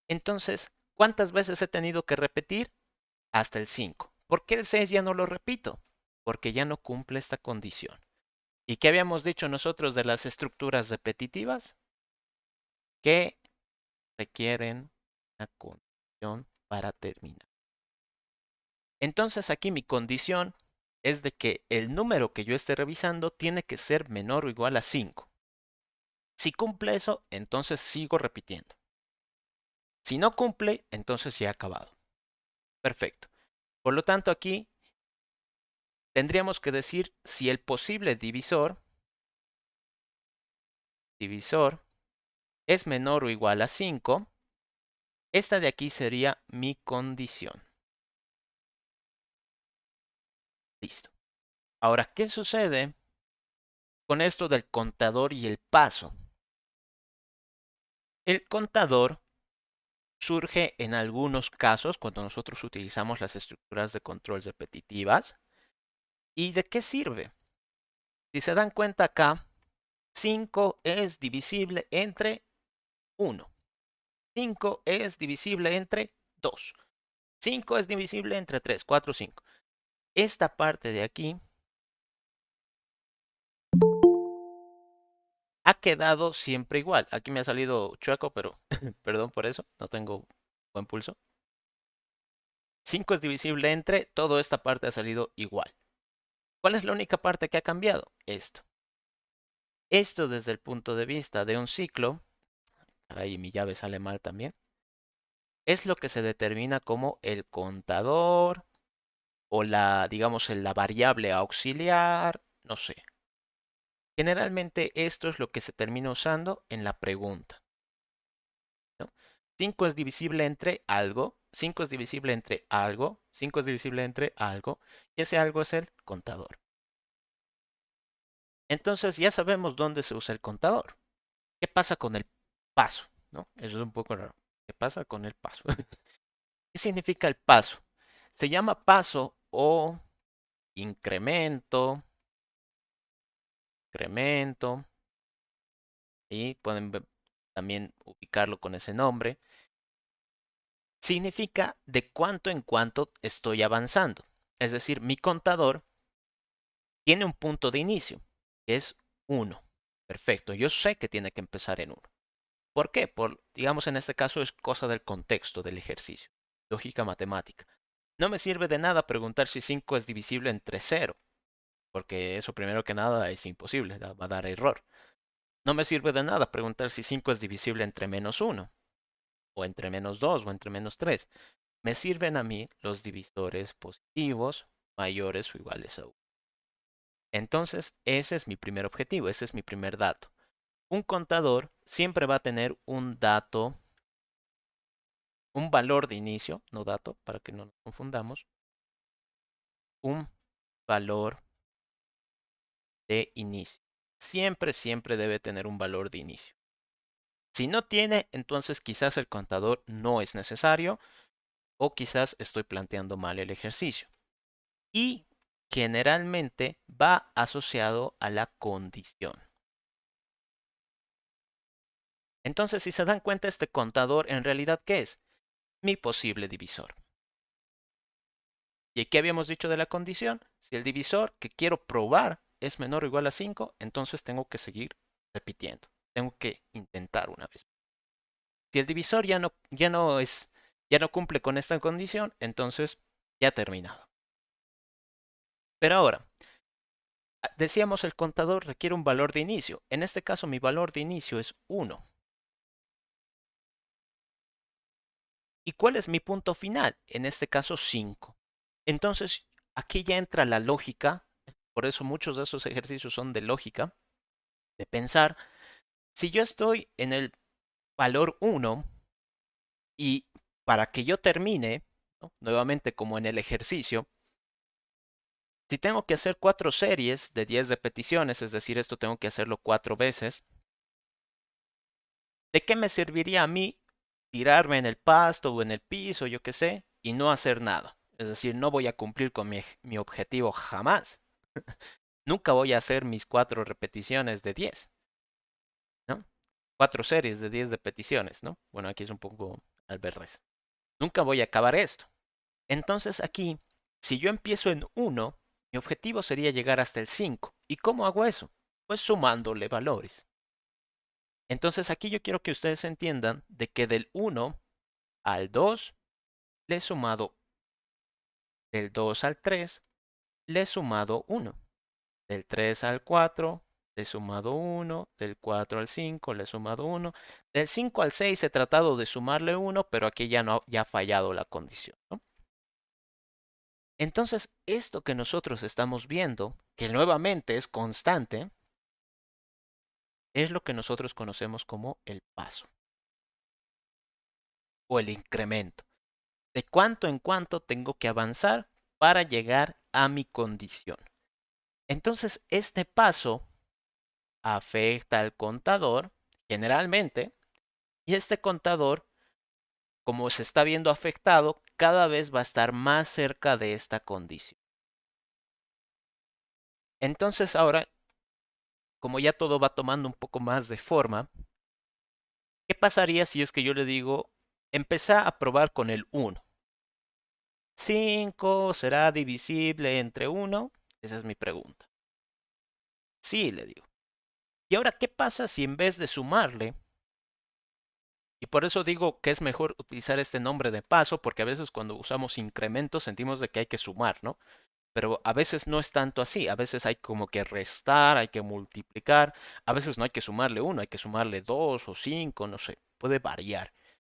S1: Entonces, ¿cuántas veces he tenido que repetir? Hasta el 5. ¿Por qué el 6 ya no lo repito? Porque ya no cumple esta condición. ¿Y qué habíamos dicho nosotros de las estructuras repetitivas? Que requieren una condición para terminar. Entonces aquí mi condición es de que el número que yo esté revisando tiene que ser menor o igual a 5. Si cumple eso, entonces sigo repitiendo. Si no cumple, entonces ya he acabado. Perfecto. Por lo tanto, aquí tendríamos que decir si el posible divisor es menor o igual a 5. Esta de aquí sería mi condición. Listo. Ahora, ¿qué sucede con esto del contador y el paso? El contador surge en algunos casos cuando nosotros utilizamos las estructuras de control repetitivas. ¿Y de qué sirve? Si se dan cuenta acá, 5 es divisible entre 1. 5 es divisible entre 2. 5 es divisible entre 3, 4, 5. Esta parte de aquí ha quedado siempre igual. Aquí me ha salido chueco, pero perdón por eso, no tengo buen pulso. 5 es divisible entre, toda esta parte ha salido igual. ¿Cuál es la única parte que ha cambiado? Esto. Esto desde el punto de vista de un ciclo, caray, mi llave sale mal también, es lo que se determina como el contador o la, digamos, la variable auxiliar, no sé. Generalmente esto es lo que se termina usando en la pregunta, ¿no? 5 es divisible entre algo, 5 es divisible entre algo, 5 es divisible entre algo, y ese algo es el contador. Entonces ya sabemos dónde se usa el contador. ¿Qué pasa con el paso? ¿No? Eso es un poco raro. ¿Qué pasa con el paso? ¿Qué significa el paso? Se llama paso o incremento, incremento, y pueden también ubicarlo con ese nombre. Significa de cuánto en cuánto estoy avanzando. Es decir, mi contador tiene un punto de inicio, que es 1. Perfecto, yo sé que tiene que empezar en 1. ¿Por qué? Digamos, en este caso es cosa del contexto del ejercicio. Lógica matemática. No me sirve de nada preguntar si 5 es divisible entre 0, porque eso primero que nada es imposible, va a dar error. No me sirve de nada preguntar si 5 es divisible entre -1, o entre -2, o entre -3. Me sirven a mí los divisores positivos mayores o iguales a 1. Entonces, ese es mi primer objetivo, ese es mi primer dato. Un contador siempre va a tener un dato, un valor de inicio, no dato, para que no nos confundamos, un valor de inicio. Siempre, siempre debe tener un valor de inicio. Si no tiene, entonces quizás el contador no es necesario o quizás estoy planteando mal el ejercicio. Y generalmente va asociado a la condición. Entonces, si se dan cuenta, este contador en realidad, ¿qué es? Mi posible divisor. ¿Y qué habíamos dicho de la condición? Si el divisor que quiero probar es menor o igual a 5, entonces tengo que seguir repitiendo. Tengo que intentar una vez. Si el divisor ya no cumple con esta condición, entonces ya ha terminado. Pero ahora, decíamos el contador requiere un valor de inicio. En este caso mi valor de inicio es 1. ¿Y cuál es mi punto final? En este caso 5. Entonces aquí ya entra la lógica, por eso muchos de esos ejercicios son de lógica, de pensar, si yo estoy en el valor 1 y para que yo termine, ¿no? Nuevamente como en el ejercicio, si tengo que hacer 4 series de 10 repeticiones, es decir, esto tengo que hacerlo 4 veces, ¿de qué me serviría a mí tirarme en el pasto o en el piso, yo qué sé, y no hacer nada? Es decir, no voy a cumplir con mi objetivo jamás. Nunca voy a hacer mis 4 repeticiones de 10, ¿no? 4 series de 10 repeticiones, ¿no? Bueno, aquí es un poco al verles. Nunca voy a acabar esto. Entonces aquí, si yo empiezo en 1, mi objetivo sería llegar hasta el 5. ¿Y cómo hago eso? Pues sumándole valores. Entonces aquí yo quiero que ustedes entiendan de que del 1 al 2 le he sumado, del 2 al 3 le he sumado 1, del 3 al 4 le he sumado 1, del 4 al 5 le he sumado 1, del 5 al 6 he tratado de sumarle 1, pero aquí ya no ya ha fallado la condición, ¿no? Entonces, esto que nosotros estamos viendo, que nuevamente es constante, es lo que nosotros conocemos como el paso o el incremento. De cuánto en cuánto tengo que avanzar para llegar a mi condición. Entonces, este paso afecta al contador generalmente y este contador como se está viendo afectado, cada vez va a estar más cerca de esta condición. Entonces ahora, como ya todo va tomando un poco más de forma, ¿qué pasaría si es que yo le digo, empezá a probar con el 1? 5 será divisible entre 1. Esa es mi pregunta. Sí, le digo. Y ahora, ¿qué pasa si en vez de sumarle, y por eso digo que es mejor utilizar este nombre de paso, porque a veces cuando usamos incrementos sentimos de que hay que sumar, ¿no? Pero a veces no es tanto así, a veces hay como que restar, hay que multiplicar, a veces no hay que sumarle 1, hay que sumarle 2 o 5, no sé, puede variar.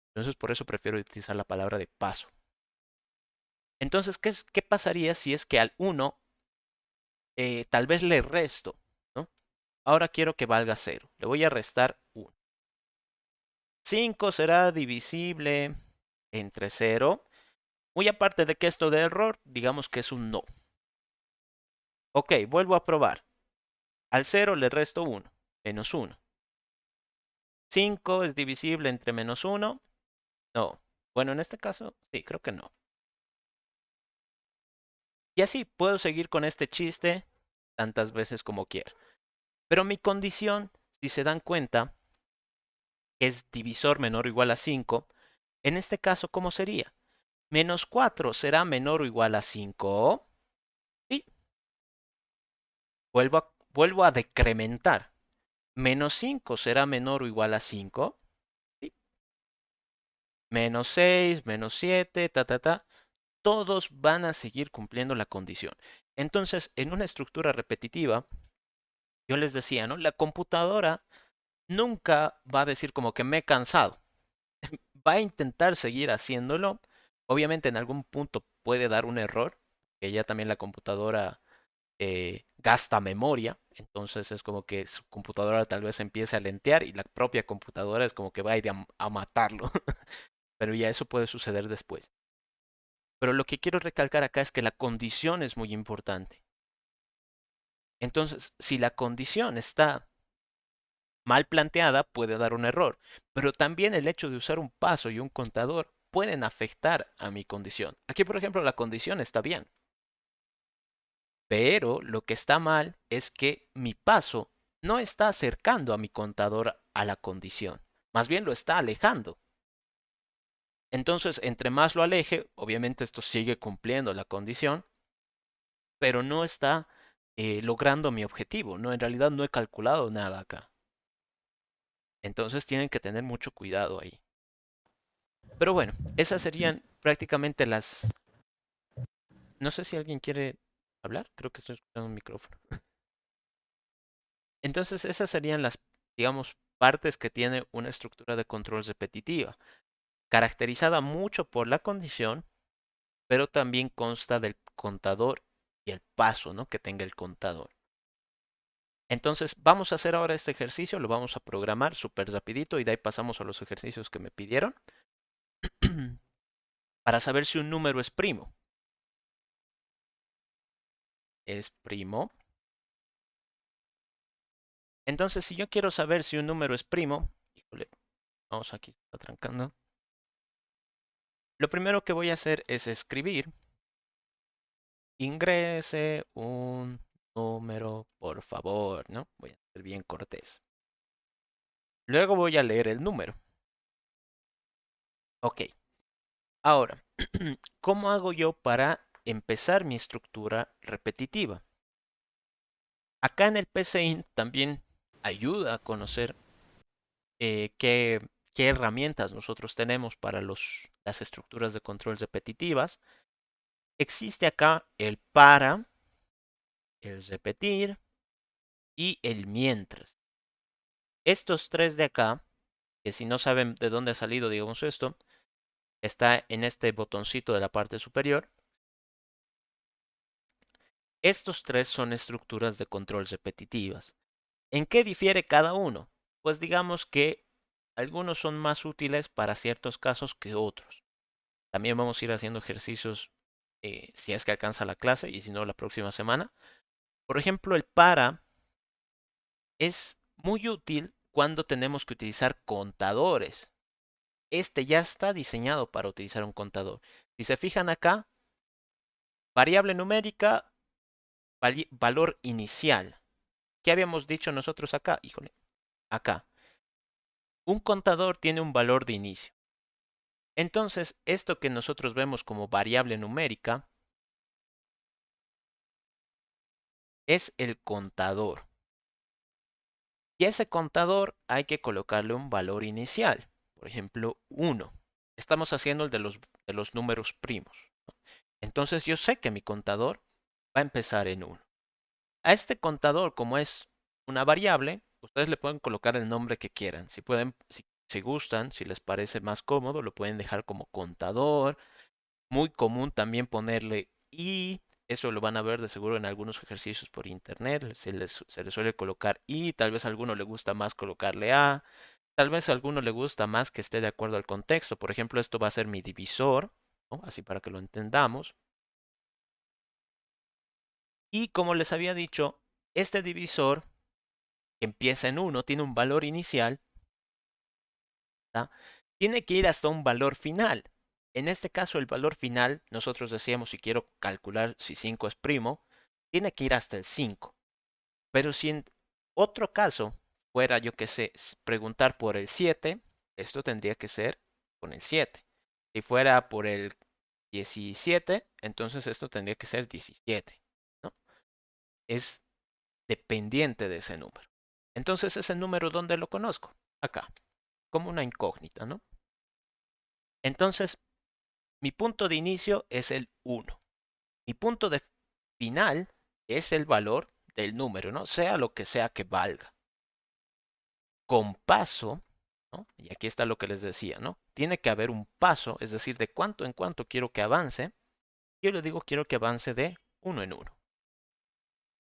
S1: Entonces por eso prefiero utilizar la palabra de paso. Entonces, ¿qué pasaría si es que al 1 tal vez le resto, ¿no? Ahora quiero que valga 0, le voy a restar 1. 5 será divisible entre 0. Muy aparte de que esto de error, digamos que es un no. Ok, vuelvo a probar. Al 0 le resto 1, menos 1. 5 es divisible entre menos 1. No. Bueno, en este caso, sí, creo que no. Y así puedo seguir con este chiste tantas veces como quiera. Pero mi condición, si se dan cuenta, es divisor menor o igual a 5. En este caso, ¿cómo sería? Menos 4 será menor o igual a 5. Y vuelvo a decrementar. Menos 5 será menor o igual a 5. Sí. Menos 6, menos 7, ta. Todos van a seguir cumpliendo la condición. Entonces, en una estructura repetitiva, yo les decía, ¿no? La computadora nunca va a decir como que me he cansado. Va a intentar seguir haciéndolo. Obviamente en algún punto puede dar un error, que ya también la computadora gasta memoria. Entonces es como que su computadora tal vez empiece a lentear y la propia computadora es como que va a ir a matarlo. Pero ya eso puede suceder después. Pero lo que quiero recalcar acá es que la condición es muy importante. Entonces, si la condición está mal planteada, puede dar un error. Pero también el hecho de usar un paso y un contador pueden afectar a mi condición. Aquí, por ejemplo, la condición está bien. Pero lo que está mal es que mi paso no está acercando a mi contador a la condición. Más bien lo está alejando. Entonces, entre más lo aleje, obviamente esto sigue cumpliendo la condición, pero no está logrando mi objetivo. No, en realidad no he calculado nada acá. Entonces tienen que tener mucho cuidado ahí. Pero bueno, esas serían prácticamente las... No sé si alguien quiere hablar. Creo que estoy escuchando un micrófono. Entonces esas serían las, digamos, partes que tiene una estructura de control repetitiva, caracterizada mucho por la condición, pero también consta del contador y el paso, ¿no? Que tenga el contador. Entonces vamos a hacer ahora este ejercicio, lo vamos a programar súper rapidito y de ahí pasamos a los ejercicios que me pidieron para saber si un número es primo. Es primo. Entonces, si yo quiero saber si un número es primo, híjole, vamos aquí, está trancando. Lo primero que voy a hacer es escribir, ingrese un número, por favor, ¿no? Voy a ser bien cortés. Luego voy a leer el número. Ok, ahora, ¿cómo hago yo para empezar mi estructura repetitiva? Acá en el PCInt también ayuda a conocer qué herramientas nosotros tenemos para las estructuras de control repetitivas. Existe acá el para, el repetir y el mientras. Estos tres de acá, que si no saben de dónde ha salido, digamos esto, está en este botoncito de la parte superior. Estos tres son estructuras de control repetitivas. ¿En qué difiere cada uno? Pues digamos que algunos son más útiles para ciertos casos que otros. También vamos a ir haciendo ejercicios si es que alcanza la clase y si no la próxima semana. Por ejemplo, el para es muy útil cuando tenemos que utilizar contadores. este ya está diseñado para utilizar un contador. Si se fijan acá, variable numérica, valor inicial. ¿Qué habíamos dicho nosotros acá? Híjole, acá. Un contador tiene un valor de inicio. Entonces, esto que nosotros vemos como variable numérica es el contador. Y a ese contador hay que colocarle un valor inicial. Por ejemplo, 1. Estamos haciendo el de los números primos. Entonces yo sé que mi contador va a empezar en 1. A este contador, como es una variable, ustedes le pueden colocar el nombre que quieran. Si pueden, si gustan, si les parece más cómodo, lo pueden dejar como contador. Muy común también ponerle i. Eso lo van a ver de seguro en algunos ejercicios por internet. Se les suele colocar i. Tal vez a alguno le gusta más colocarle a. Tal vez a alguno le gusta más que esté de acuerdo al contexto. Por ejemplo, esto va a ser mi divisor, ¿no? Así para que lo entendamos. Y como les había dicho, este divisor que empieza en 1 tiene un valor inicial, ¿tá? Tiene que ir hasta un valor final. En este caso, el valor final, nosotros decíamos si quiero calcular si 5 es primo, tiene que ir hasta el 5. Pero si en otro caso fuera, yo que sé, preguntar por el 7, esto tendría que ser con el 7. Si fuera por el 17, entonces esto tendría que ser 17, ¿no? Es dependiente de ese número. Entonces, ese número, ¿dónde lo conozco? Acá, como una incógnita, ¿no? Entonces, mi punto de inicio es el 1. Mi punto de final es el valor del número, ¿no? Sea lo que sea que valga. Con paso, ¿no? Y aquí está lo que les decía, ¿no? Tiene que haber un paso, es decir, de cuánto en cuánto quiero que avance. Yo le digo, quiero que avance de 1 en 1.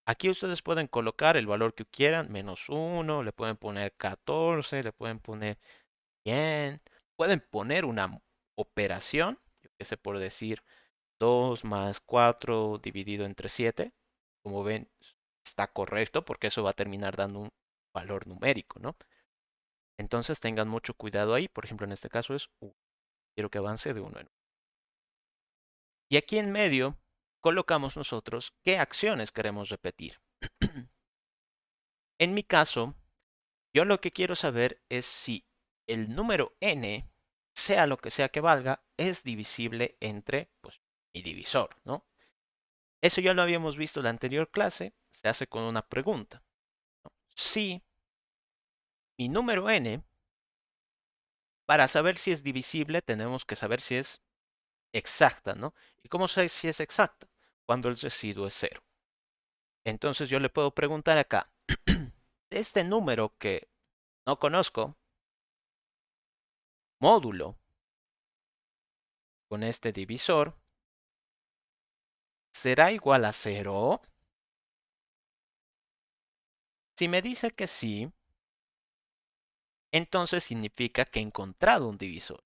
S1: Aquí ustedes pueden colocar el valor que quieran, -1, le pueden poner 14, le pueden poner 100, pueden poner una operación, yo qué sé, por decir 2 más 4 dividido entre 7. Como ven, está correcto porque eso va a terminar dando un valor numérico, ¿no? Entonces tengan mucho cuidado ahí. Por ejemplo, en este caso es 1. Quiero que avance de 1 en 1. Y aquí en medio colocamos nosotros qué acciones queremos repetir. En mi caso, yo lo que quiero saber es si el número n, sea lo que sea que valga, es divisible entre pues, mi divisor, ¿no? Eso ya lo habíamos visto en la anterior clase. Se hace con una pregunta, ¿no? Si mi número n, para saber si es divisible, tenemos que saber si es exacta, ¿no? ¿Y cómo sé si es exacta? Cuando el residuo es 0. Entonces yo le puedo preguntar acá, este número que no conozco, módulo con este divisor, ¿será igual a 0? Si me dice que sí, entonces significa que he encontrado un divisor.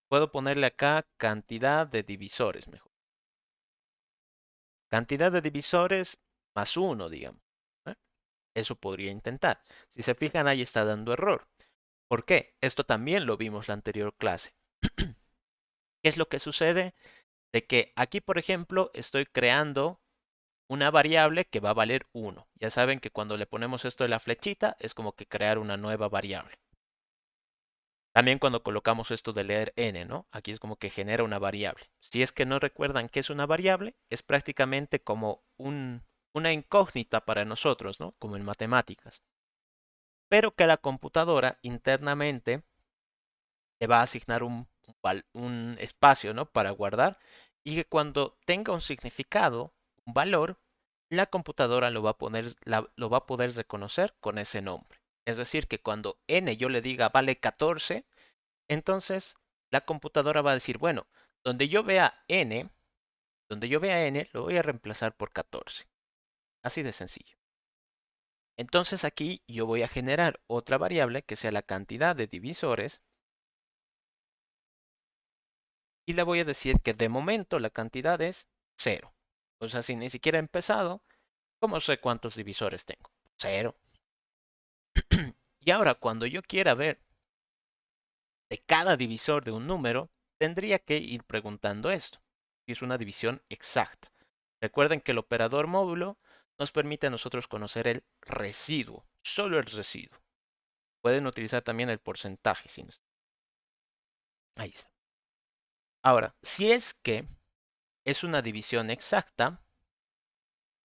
S1: Puedo ponerle acá cantidad de divisores mejor. Cantidad de divisores más 1, digamos. ¿eh? Eso podría intentar. Si se fijan, ahí está dando error. ¿Por qué? Esto también lo vimos la anterior clase. ¿Qué es lo que sucede? De que aquí, por ejemplo, estoy creando una variable que va a valer 1. Ya saben que cuando le ponemos esto de la flechita es como que crear una nueva variable. También cuando colocamos esto de leer n, ¿no? Aquí es como que genera una variable. Si es que no recuerdan qué es una variable, es prácticamente como una incógnita para nosotros, ¿no? Como en matemáticas. Pero que la computadora internamente le va a asignar un espacio, ¿no? Para guardar y que cuando tenga un significado, un valor, la computadora lo va a poder reconocer con ese nombre. Es decir, que cuando n yo le diga vale 14, entonces la computadora va a decir, bueno, donde yo vea n, lo voy a reemplazar por 14. Así de sencillo. Entonces aquí yo voy a generar otra variable que sea la cantidad de divisores y le voy a decir que de momento la cantidad es 0. O sea, si ni siquiera he empezado, ¿cómo sé cuántos divisores tengo? 0. Y ahora cuando yo quiera ver de cada divisor de un número, tendría que ir preguntando esto, si es una división exacta. Recuerden que el operador módulo nos permite a nosotros conocer el residuo, solo el residuo. Pueden utilizar también el porcentaje. Ahí está. Ahora, si es que es una división exacta,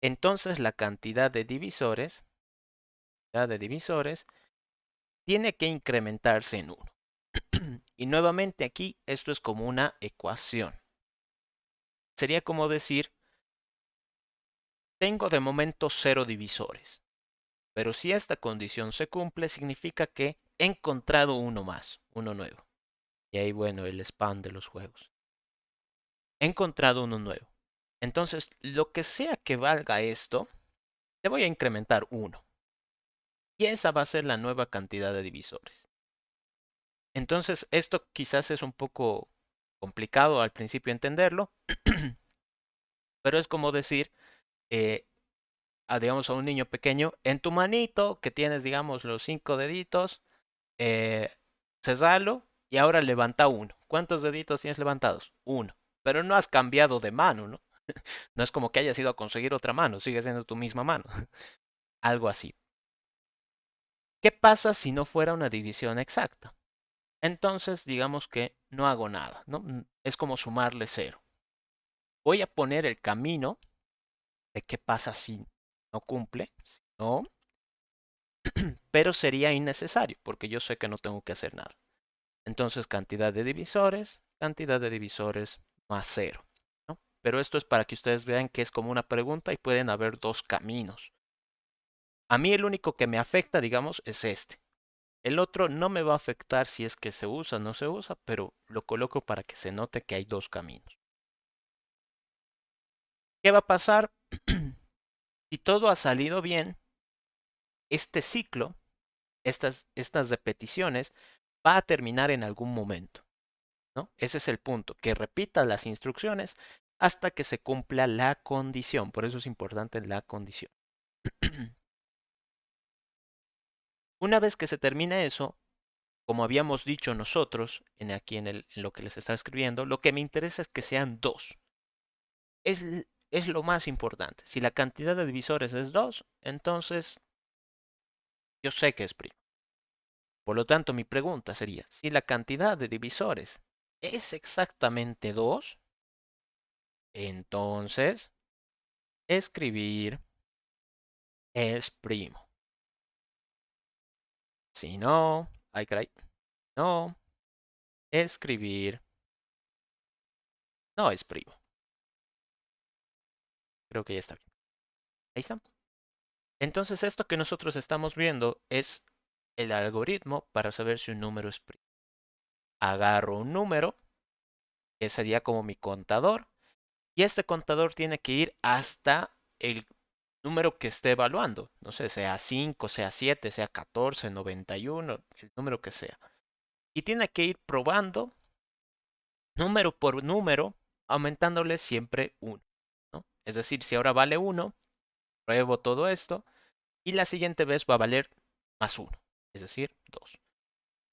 S1: entonces la cantidad de divisores tiene que incrementarse en 1. Y nuevamente aquí esto es como una ecuación. Sería como decir, tengo de momento 0 divisores, pero si esta condición se cumple, significa que he encontrado uno más, uno nuevo. Y ahí, bueno, el spam de los juegos. He encontrado uno nuevo. Entonces, lo que sea que valga esto, le voy a incrementar 1. Y esa va a ser la nueva cantidad de divisores. Entonces, esto quizás es un poco complicado al principio entenderlo, pero es como decir, digamos, a un niño pequeño, en tu manito, que tienes, digamos, los 5 deditos, eh, cesalo y ahora levanta uno. ¿Cuántos deditos tienes levantados? Uno. Pero no has cambiado de mano, ¿no? No es como que hayas ido a conseguir otra mano, sigue siendo tu misma mano. Algo así. ¿Qué pasa si no fuera una división exacta? Entonces, digamos que no hago nada, ¿no? Es como sumarle 0. Voy a poner el camino de qué pasa si no cumple, si no, pero sería innecesario porque yo sé que no tengo que hacer nada. Entonces, cantidad de divisores más 0, ¿no? Pero esto es para que ustedes vean que es como una pregunta y pueden haber dos caminos. A mí el único que me afecta, digamos, es este. El otro no me va a afectar si es que se usa o no se usa, pero lo coloco para que se note que hay dos caminos. ¿Qué va a pasar? Si todo ha salido bien, este ciclo, estas repeticiones, va a terminar en algún momento, ¿no? Ese es el punto, que repita las instrucciones hasta que se cumpla la condición. Por eso es importante la condición. Una vez que se termine eso, como habíamos dicho nosotros, aquí en lo que les está escribiendo, lo que me interesa es que sean 2. Es, es lo más importante. Si la cantidad de divisores es 2, entonces yo sé que es primo. Por lo tanto, mi pregunta sería, si la cantidad de divisores es exactamente 2, entonces escribir es primo. Si no, ay caray, no, escribir no es primo. Creo que ya está bien. Ahí está. Entonces, esto que nosotros estamos viendo es el algoritmo para saber si un número es primo. Agarro un número, que sería como mi contador, y este contador tiene que ir hasta el número que esté evaluando. No sé, sea 5, sea 7, sea 14, 91, el número que sea. Y tiene que ir probando número por número, aumentándole siempre 1, ¿no? Es decir, si ahora vale 1, pruebo todo esto, y la siguiente vez va a valer más 1, es decir, 2.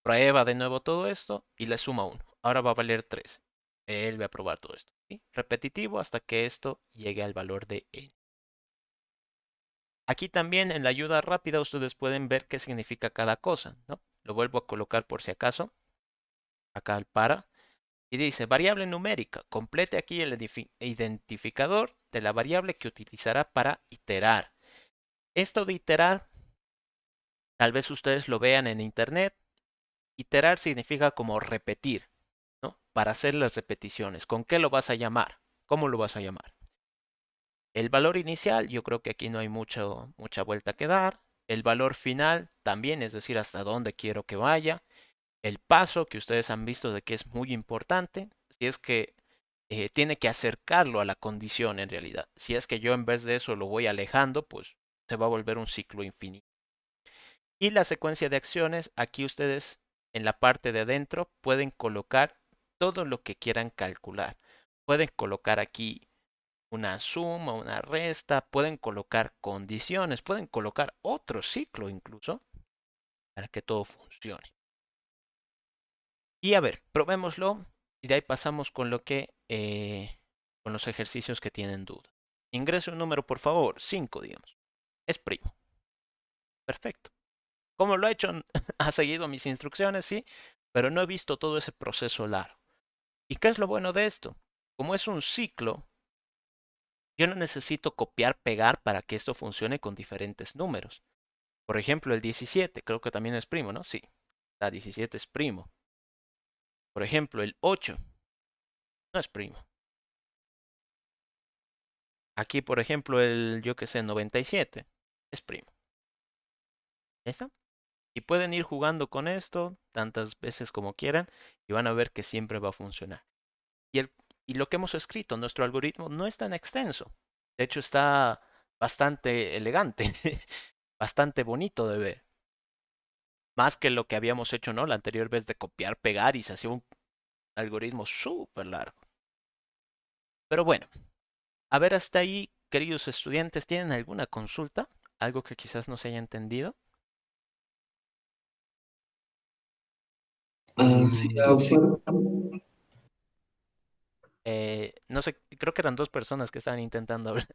S1: Prueba de nuevo todo esto y le suma 1. Ahora va a valer 3. Él va a probar todo esto, ¿sí? Repetitivo hasta que esto llegue al valor de n. Aquí también en la ayuda rápida ustedes pueden ver qué significa cada cosa, ¿no? Lo vuelvo a colocar por si acaso. Acá al para. Y dice, variable numérica. Complete aquí el identificador de la variable que utilizará para iterar. Esto de iterar, tal vez ustedes lo vean en internet. Iterar significa como repetir, ¿no? Para hacer las repeticiones. ¿Con qué lo vas a llamar? ¿Cómo lo vas a llamar? El valor inicial, yo creo que aquí no hay mucha vuelta que dar. El valor final también, es decir, hasta dónde quiero que vaya. El paso que ustedes han visto de que es muy importante, si es que tiene que acercarlo a la condición en realidad. Si es que yo en vez de eso lo voy alejando, pues se va a volver un ciclo infinito. Y la secuencia de acciones, aquí ustedes en la parte de adentro pueden colocar todo lo que quieran calcular. Pueden colocar aquí una suma, una resta, pueden colocar condiciones, pueden colocar otro ciclo incluso para que todo funcione. Y a ver, probémoslo y de ahí pasamos con lo que con los ejercicios que tienen duda. Ingrese un número, por favor, 5, digamos. Es primo. Perfecto. ¿Cómo lo ha hecho? Ha seguido mis instrucciones, sí, pero no he visto todo ese proceso largo. ¿Y qué es lo bueno de esto? Como es un ciclo, yo no necesito copiar, pegar para que esto funcione con diferentes números. Por ejemplo, el 17, creo que también es primo, ¿no? Sí, la 17 es primo. Por ejemplo, el 8 no es primo. Aquí, por ejemplo, el, yo que sé, 97 es primo. ¿Ya está? Y pueden ir jugando con esto tantas veces como quieran y van a ver que siempre va a funcionar. Y, y lo que hemos escrito, nuestro algoritmo no es tan extenso. De hecho, está bastante elegante, bastante bonito de ver. Más que lo que habíamos hecho, ¿no? La anterior vez de copiar, pegar y se hacía un algoritmo súper largo. Pero bueno, a ver hasta ahí, queridos estudiantes, ¿tienen alguna consulta? ¿Algo que quizás no se haya entendido?
S2: Sí, auxilio.
S1: No sé, creo que eran dos personas que estaban intentando hablar.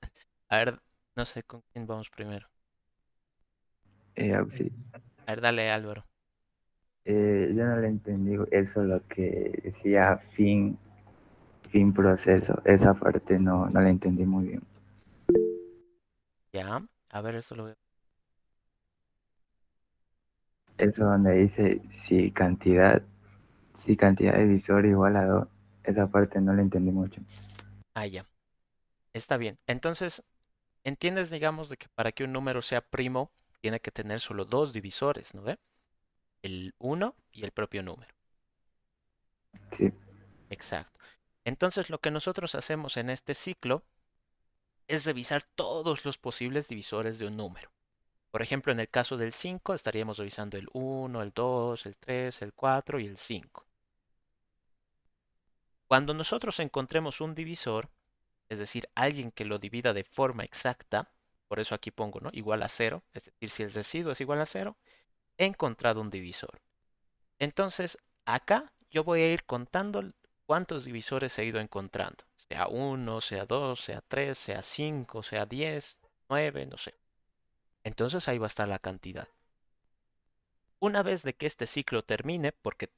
S1: A ver, no sé con quién vamos primero.
S2: Auxilio.
S1: A ver, dale Álvaro.
S2: Yo no le entendí eso, lo que decía fin proceso. Esa parte no la entendí muy bien.
S1: Ya, a ver, esto lo veo.
S2: Eso donde dice si cantidad de visor igual a 2. Esa parte no la entendí mucho.
S1: Ah, ya, está bien. Entonces, entiendes, digamos, de que para que un número sea primo, tiene que tener solo dos divisores, ¿no ve? El uno y el propio número.
S2: Sí,
S1: Exacto. Entonces, lo que nosotros hacemos en este ciclo es revisar todos los posibles divisores de un número. Por ejemplo, en el caso del 5 estaríamos revisando el uno, el 2, el 3, el 4 y el 5. Cuando nosotros encontremos un divisor, es decir, alguien que lo divida de forma exacta, por eso aquí pongo, ¿no? Igual a cero, es decir, si el residuo es igual a cero, he encontrado un divisor. Entonces, acá yo voy a ir contando cuántos divisores he ido encontrando, sea uno, sea 2, sea 3, sea 5, sea 10, 9, no sé. Entonces ahí va a estar la cantidad. Una vez de que este ciclo termine, porque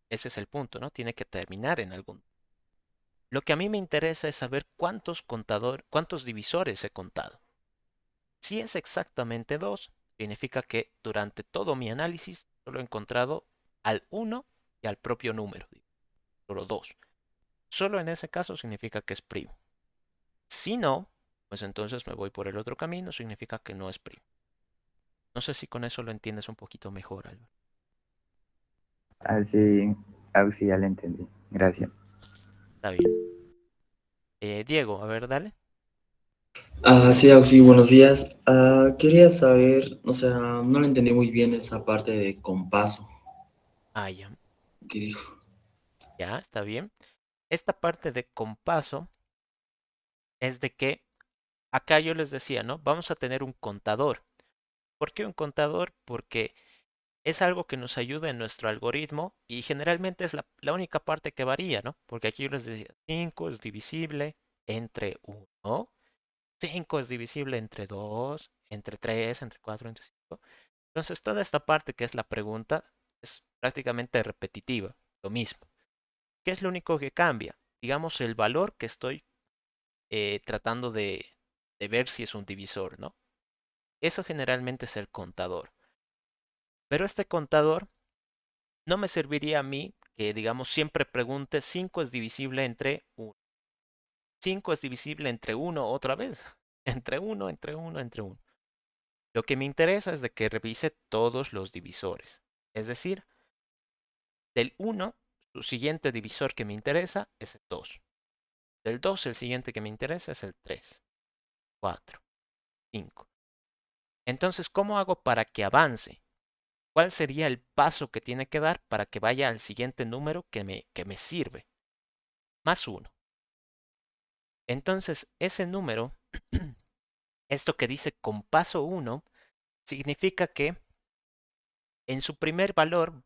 S1: ese es el punto, ¿no? Tiene que terminar en algún. Lo que a mí me interesa es saber cuántos divisores he contado. Si es exactamente 2, significa que durante todo mi análisis solo he encontrado al uno y al propio número, solo 2. Solo en ese caso significa que es primo. Si no, pues entonces me voy por el otro camino, significa que no es primo. No sé si con eso lo entiendes un poquito mejor, Álvaro.
S2: así, auxilio ya la entendí. Gracias.
S1: Está bien. Diego, a ver, dale.
S3: Sí, Auxi, buenos días. Quería saber, o sea, no le entendí muy bien esa parte de compaso
S1: Ah, ya,
S3: que dijo.
S1: ya, está bien. Esta parte de compaso es de que acá yo les decía, ¿no? Vamos a tener un contador. ¿Por qué un contador? Porque es algo que nos ayuda en nuestro algoritmo y generalmente es la única parte que varía, ¿no? Porque aquí yo les decía, 5 es divisible entre uno, 5 es divisible entre 2, entre 3, entre 4, entre 5. Entonces toda esta parte que es la pregunta es prácticamente repetitiva, lo mismo. ¿Qué es lo único que cambia? Digamos el valor que estoy tratando de ver si es un divisor, ¿no? Eso generalmente es el contador. Pero este contador no me serviría a mí que, digamos, siempre pregunte 5 es divisible entre 1. 5 es divisible entre uno otra vez. Entre uno, entre uno, entre uno. Lo que me interesa es de que revise todos los divisores. Es decir, del uno, su siguiente divisor que me interesa es el 2. Del 2, el siguiente que me interesa es el 3, 4, 5. Entonces, ¿cómo hago para que avance? ¿Cuál sería el paso que tiene que dar para que vaya al siguiente número que me sirve? Más uno. Entonces, ese número, esto que dice con paso uno, significa que en su primer valor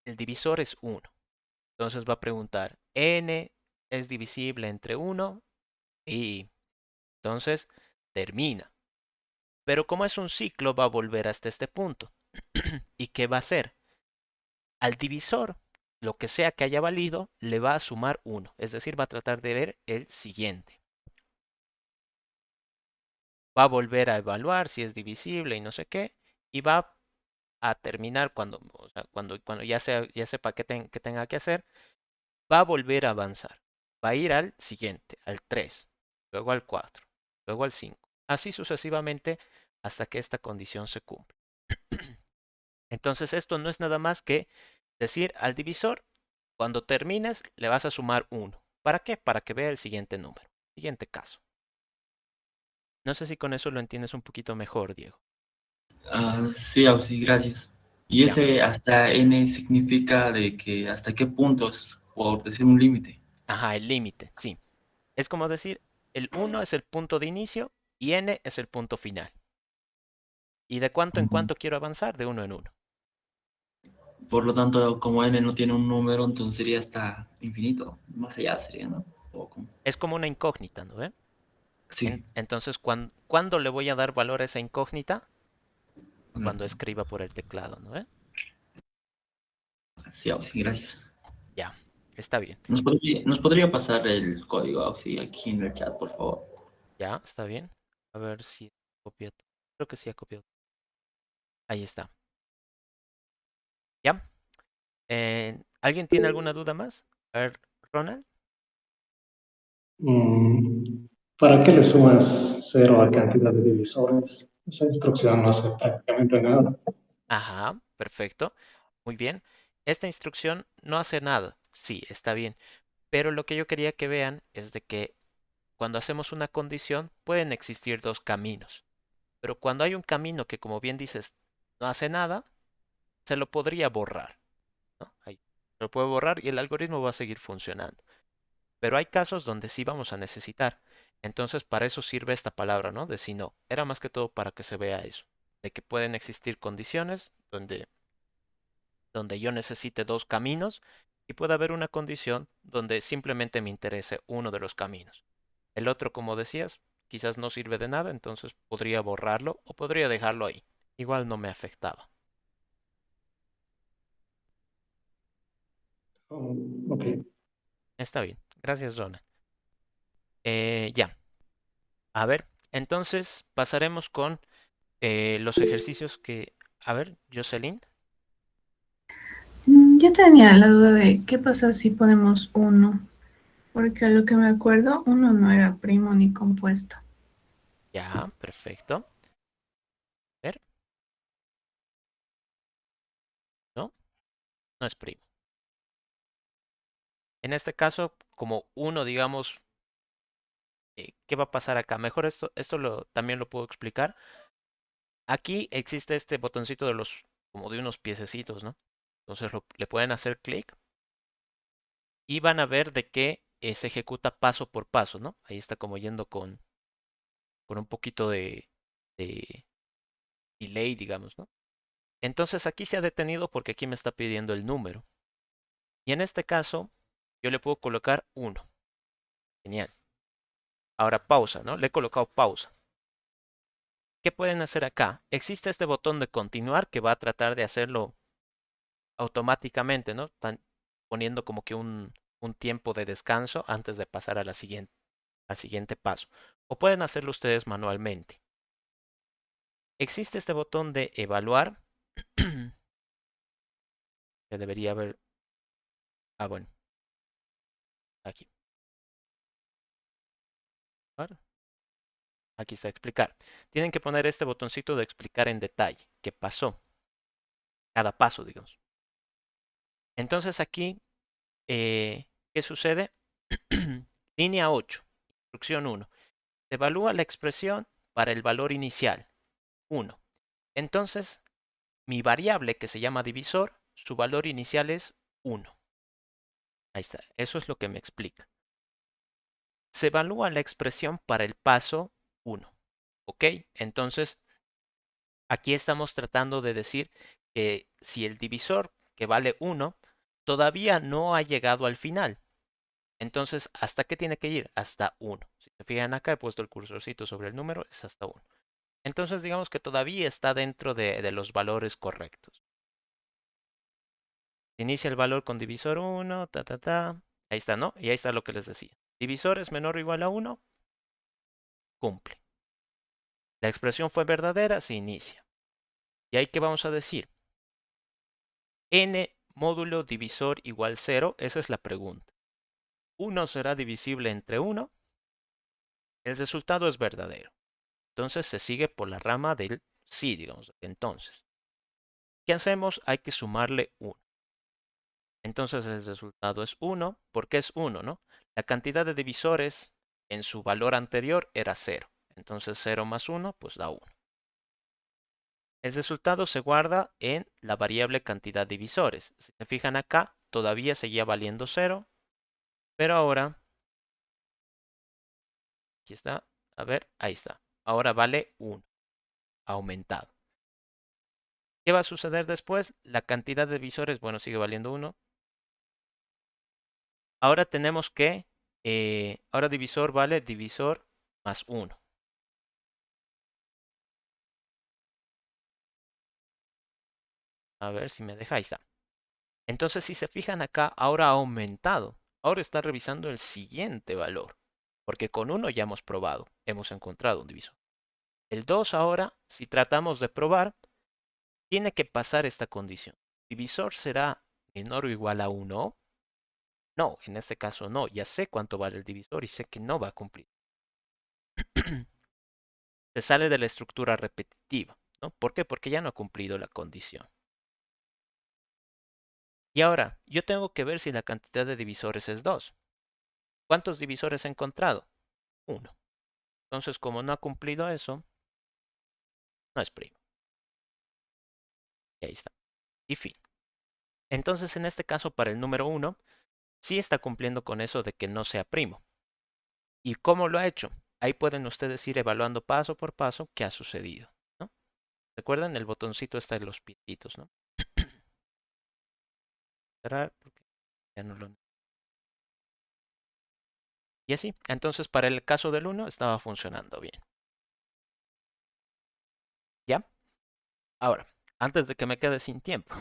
S1: el divisor es uno. Entonces va a preguntar, n es divisible entre 1 y entonces termina. Pero como es un ciclo, va a volver hasta este punto. ¿Y qué va a hacer? Al divisor, lo que sea que haya valido, le va a sumar 1. Es decir, va a tratar de ver el siguiente. Va a volver a evaluar si es divisible y no sé qué. Y va a terminar cuando ya sepa qué tenga que hacer. Va a volver a avanzar. Va a ir al siguiente, al 3, luego al 4, luego al 5. Así sucesivamente hasta que esta condición se cumpla. Entonces esto no es nada más que decir al divisor, cuando termines le vas a sumar 1. ¿Para qué? Para que vea el siguiente número, siguiente caso. No sé si con eso lo entiendes un poquito mejor, Diego.
S3: Sí, sí, gracias. Y
S1: Ya.
S3: ese hasta n significa de que hasta qué puntos, por decir un límite.
S1: Ajá, el límite, sí. Es como decir, el 1 es el punto de inicio y n es el punto final. ¿Y de cuánto en
S3: Ujú.
S1: cuánto quiero avanzar? De uno en uno.
S3: Por lo tanto, como n no tiene un número, entonces sería hasta infinito. Más allá sería, ¿no? O como-
S1: Es como una incógnita, ¿no ve?
S3: Sí,
S1: Entonces, ¿cuándo le voy a dar valor a esa incógnita?
S3: bueno,
S1: Cuando escriba por el teclado, ¿no ve?
S3: sí, sí, gracias.
S1: Ya, está bien.
S3: ¿Nos podría pasar el código Auxi aquí en el chat, por favor?
S1: Ya, está bien. A ver si copia. Creo que sí ha copiado. Ahí está. ¿Ya? ¿Alguien tiene alguna duda más? A ver, Ronald.
S4: Mm, ¿Para qué le sumas cero a cantidad de divisores? Esa instrucción no hace prácticamente nada.
S1: Ajá, perfecto. Muy bien. Esta instrucción no hace nada. Sí, está bien. Pero lo que yo quería que vean es de que cuando hacemos una condición pueden existir dos caminos. Pero cuando hay un camino que, como bien dices, no hace nada, se lo podría borrar, ¿no? Ahí se lo puede borrar y el algoritmo va a seguir funcionando. Pero hay casos donde sí vamos a necesitar. Entonces, para eso sirve esta palabra, ¿no? De si no. Era más que todo para que se vea eso. De que pueden existir condiciones donde yo necesite dos caminos y puede haber una condición donde simplemente me interese uno de los caminos. El otro, como decías, quizás no sirve de nada, entonces podría borrarlo o podría dejarlo ahí. Igual no me afectaba.
S4: Ok.
S1: Está bien. Gracias, Rona. Ya. A ver, entonces pasaremos con los ejercicios que... A ver, Jocelyn.
S5: Yo tenía la duda de qué pasa si ponemos uno, porque a lo que me acuerdo, uno no era primo ni compuesto.
S1: Ya, perfecto. A ver, no, no es primo. En este caso, como uno, digamos, ¿qué va a pasar acá? Mejor también lo puedo explicar. Aquí existe este botoncito como de unos piececitos, ¿no? Entonces le pueden hacer clic y van a ver de que se ejecuta paso por paso, ¿no? Ahí está como yendo con un poquito de delay, digamos, ¿no? Entonces aquí se ha detenido porque aquí me está pidiendo el número. Y en este caso, yo le puedo colocar 1. Genial. Ahora pausa, ¿no? Le he colocado pausa. ¿Qué pueden hacer acá? Existe este botón de continuar que va a tratar de hacerlo automáticamente, ¿no? Poniendo como que un tiempo de descanso antes de pasar al siguiente paso. O pueden hacerlo ustedes manualmente. Existe este botón de evaluar. Que debería haber... Ah, bueno, aquí. Ahora, aquí está explicar. Tienen que poner este botoncito de explicar en detalle qué pasó. Cada paso, digamos. Entonces aquí, ¿qué sucede? Línea 8, instrucción 1. Se evalúa la expresión para el valor inicial, 1. Entonces, mi variable que se llama divisor, su valor inicial es 1. Ahí está, eso es lo que me explica. Se evalúa la expresión para el paso 1. ¿Ok? Entonces, aquí estamos tratando de decir que si el divisor, que vale 1, todavía no ha llegado al final. Entonces, ¿hasta qué tiene que ir? Hasta 1. Si se fijan acá, he puesto el cursorcito sobre el número, es hasta 1. Entonces, digamos que todavía está dentro de los valores correctos. Inicia el valor con divisor 1, Ahí está, ¿no? Y ahí está lo que les decía. Divisor es menor o igual a 1, cumple. La expresión fue verdadera, se inicia. ¿Y ahí qué vamos a decir? N módulo divisor igual 0, esa es la pregunta. 1 será divisible entre 1. El resultado es verdadero. Entonces se sigue por la rama del sí, digamos. Entonces, ¿qué hacemos? Hay que sumarle 1. Entonces el resultado es 1. ¿Por qué es 1, no? La cantidad de divisores en su valor anterior era 0. Entonces 0 más 1, pues da 1. El resultado se guarda en la variable cantidad de divisores. Si se fijan acá, todavía seguía valiendo 0. Pero ahora, aquí está, a ver, ahí está. Ahora vale 1, aumentado. ¿Qué va a suceder después? La cantidad de divisores, bueno, sigue valiendo 1. Ahora tenemos que, ahora divisor vale divisor más 1. A ver si me deja, ahí está. Entonces, si se fijan acá, ahora ha aumentado. Ahora está revisando el siguiente valor. Porque con 1 ya hemos probado, hemos encontrado un divisor. El 2 ahora, si tratamos de probar, tiene que pasar esta condición. ¿Divisor será menor o igual a 1? No, en este caso no. Ya sé cuánto vale el divisor y sé que no va a cumplir. Se sale de la estructura repetitiva, ¿no? ¿Por qué? Porque ya no ha cumplido la condición. Y ahora, yo tengo que ver si la cantidad de divisores es 2. ¿Cuántos divisores he encontrado? 1. Entonces, como no ha cumplido eso, no es primo. Y ahí está. Y fin. Entonces, en este caso, para el número 1, sí está cumpliendo con eso de que no sea primo. ¿Y cómo lo ha hecho? Ahí pueden ustedes ir evaluando paso por paso qué ha sucedido, ¿no? ¿Recuerdan? El botoncito está en los piecitos, ¿no? Cerrar, porque ya no lo... Y así. Entonces, para el caso del 1 estaba funcionando bien. ¿Ya? Ahora, antes de que me quede sin tiempo,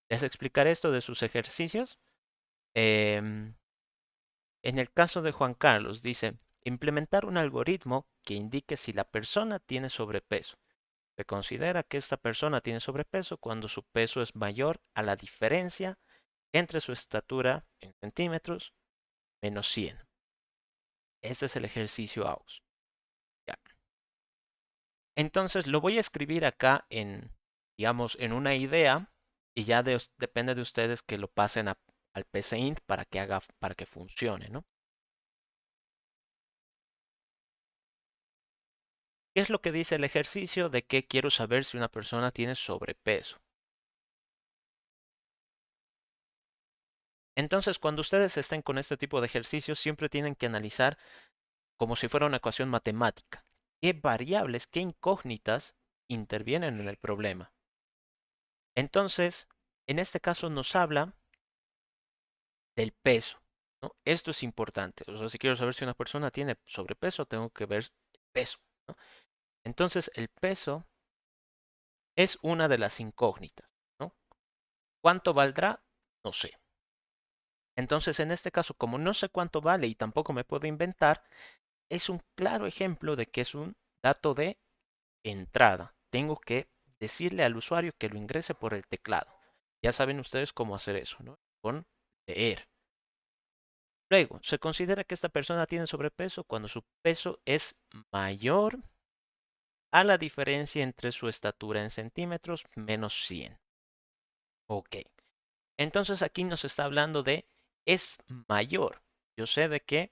S1: les explicaré esto de sus ejercicios. En el caso de Juan Carlos, dice, implementar un algoritmo que indique si la persona tiene sobrepeso. Se considera que esta persona tiene sobrepeso cuando su peso es mayor a la diferencia entre su estatura en centímetros menos 100. Este es el ejercicio AUS. Ya. Entonces lo voy a escribir acá en, digamos, en una idea y ya depende de ustedes que lo pasen al PCInt para que funcione, ¿no? ¿Qué es lo que dice el ejercicio de que quiero saber si una persona tiene sobrepeso? Entonces, cuando ustedes estén con este tipo de ejercicios, siempre tienen que analizar como si fuera una ecuación matemática. ¿Qué variables, qué incógnitas intervienen en el problema? Entonces, en este caso nos habla del peso, ¿no? Esto es importante. O sea, si quiero saber si una persona tiene sobrepeso, tengo que ver el peso, ¿no? Entonces, el peso es una de las incógnitas, ¿no? ¿Cuánto valdrá? No sé. Entonces, en este caso, como no sé cuánto vale y tampoco me puedo inventar, es un claro ejemplo de que es un dato de entrada. Tengo que decirle al usuario que lo ingrese por el teclado. Ya saben ustedes cómo hacer eso, ¿no? Con leer. Luego, se considera que esta persona tiene sobrepeso cuando su peso es mayor a la diferencia entre su estatura en centímetros menos 100. Ok. Entonces aquí nos está hablando de es mayor. Yo sé de que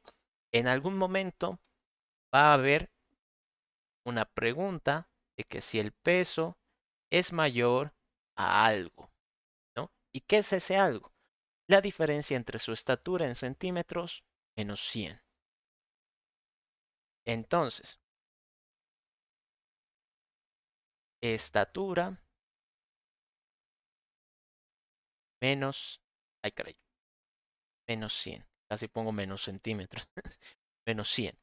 S1: en algún momento va a haber una pregunta de que si el peso es mayor a algo, ¿no? ¿Y qué es ese algo? La diferencia entre su estatura en centímetros menos 100. Entonces, estatura menos, Ay, caray. Menos 100. Casi pongo menos centímetros. Menos 100.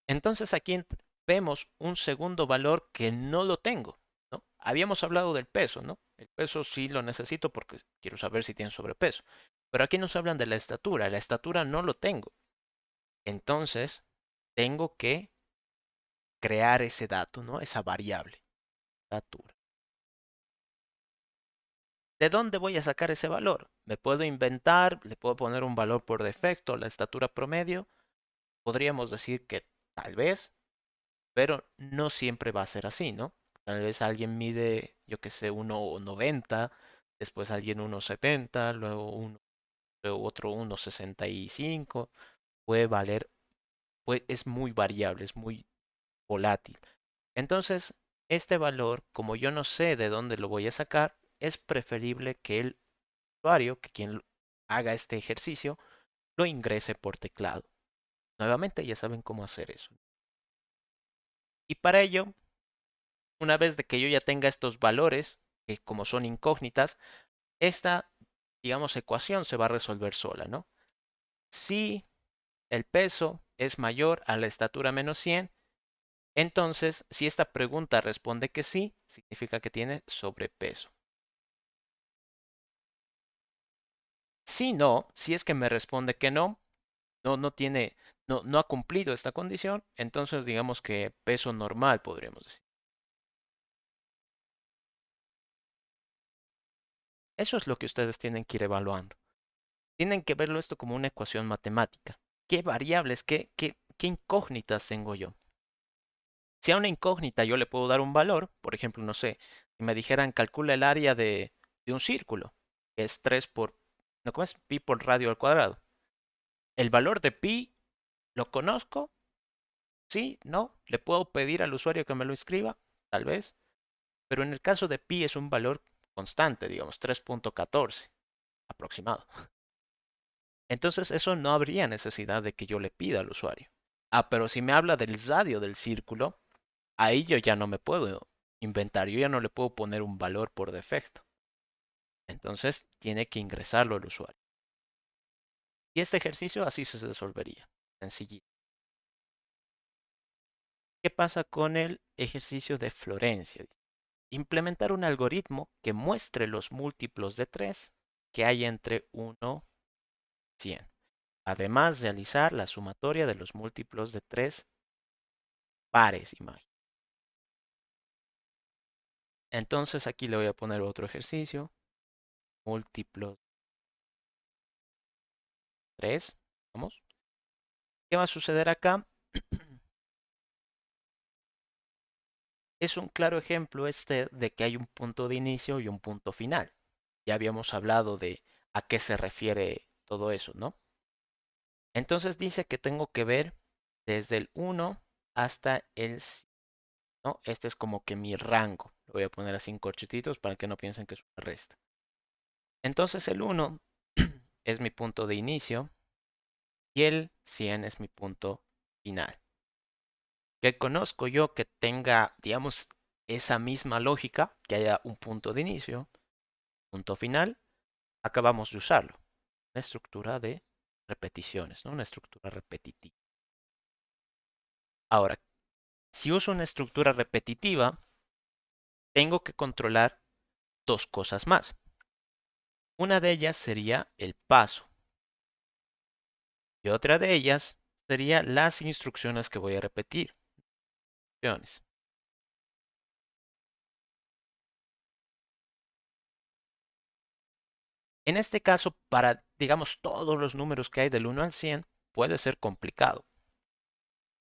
S1: Entonces aquí vemos un segundo valor que no lo tengo, ¿no? Habíamos hablado del peso, ¿no? El peso sí lo necesito porque quiero saber si tiene sobrepeso. Pero aquí nos hablan de la estatura. La estatura no lo tengo. Entonces, tengo que crear ese dato, ¿no? Esa variable. Estatura. ¿De dónde voy a sacar ese valor? Me puedo inventar, le puedo poner un valor por defecto, la estatura promedio. Podríamos decir que tal vez, pero no siempre va a ser así, ¿no? Tal vez alguien mide, yo qué sé, 1,90, después alguien 1,70, luego otro 1,65. Puede valer, es muy variable, es muy volátil. Entonces, este valor, como yo no sé de dónde lo voy a sacar, es preferible que el usuario, que quien haga este ejercicio, lo ingrese por teclado. Nuevamente ya saben cómo hacer eso. Y para ello, una vez de que yo ya tenga estos valores, que como son incógnitas, esta, digamos, ecuación se va a resolver sola, ¿no? Si el peso es mayor a la estatura menos 100, entonces, si esta pregunta responde que sí, significa que tiene sobrepeso. Si no, si es que me responde que no, no ha cumplido esta condición, entonces digamos que peso normal podríamos decir. Eso es lo que ustedes tienen que ir evaluando. Tienen que verlo esto como una ecuación matemática. ¿Qué variables, qué incógnitas tengo yo? Si a una incógnita yo le puedo dar un valor, por ejemplo, no sé, si me dijeran calcula el área de un círculo, que es 3 por, no, ¿cómo es? Pi por radio al cuadrado. El valor de pi lo conozco, sí, no, le puedo pedir al usuario que me lo escriba, tal vez, pero en el caso de pi es un valor constante, digamos 3,14 aproximado. Entonces eso no habría necesidad de que yo le pida al usuario. Ah, pero si me habla del radio del círculo, ahí yo ya no me puedo inventar, yo ya no le puedo poner un valor por defecto. Entonces tiene que ingresarlo el usuario. Y este ejercicio así se resolvería. Sencillito. ¿Qué pasa con el ejercicio de Florencia? Implementar un algoritmo que muestre los múltiplos de 3 que hay entre 1 y 100. Además, realizar la sumatoria de los múltiplos de 3 pares imagen. Entonces aquí le voy a poner otro ejercicio. Múltiplos 3. Vamos. ¿Qué va a suceder acá? Es un claro ejemplo este de que hay un punto de inicio y un punto final. Ya habíamos hablado de a qué se refiere todo eso, ¿no? Entonces dice que tengo que ver desde el 1 hasta el 100, ¿no? Este es como que mi rango. Lo voy a poner así en corchetitos para que no piensen que es una resta. Entonces el 1 es mi punto de inicio y el 100 es mi punto final. Que conozco yo que tenga, digamos, esa misma lógica, que haya un punto de inicio, punto final, acabamos de usarlo. Una estructura de repeticiones, ¿no? Una estructura repetitiva. Ahora, si uso una estructura repetitiva, tengo que controlar dos cosas más. Una de ellas sería el paso. Y otra de ellas sería las instrucciones que voy a repetir. Instrucciones. En este caso, para, digamos, todos los números que hay del 1 al 100, puede ser complicado.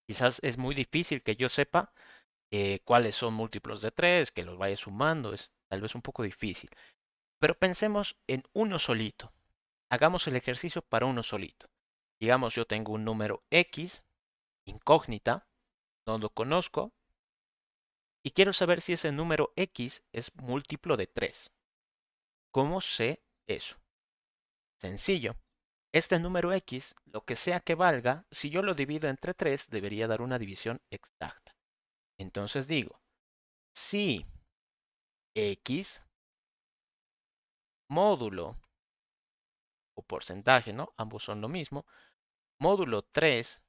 S1: Quizás es muy difícil que yo sepa cuáles son múltiplos de 3, que los vaya sumando, es tal vez un poco difícil. Pero pensemos en uno solito. Hagamos el ejercicio para uno solito. Digamos, yo tengo un número X, incógnita, no lo conozco, y quiero saber si ese número X es múltiplo de 3. ¿Cómo sé eso? Sencillo. Este número X, lo que sea que valga, si yo lo divido entre 3, debería dar una división exacta. Entonces digo, si X módulo o porcentaje, ¿no? Ambos son lo mismo. Módulo 3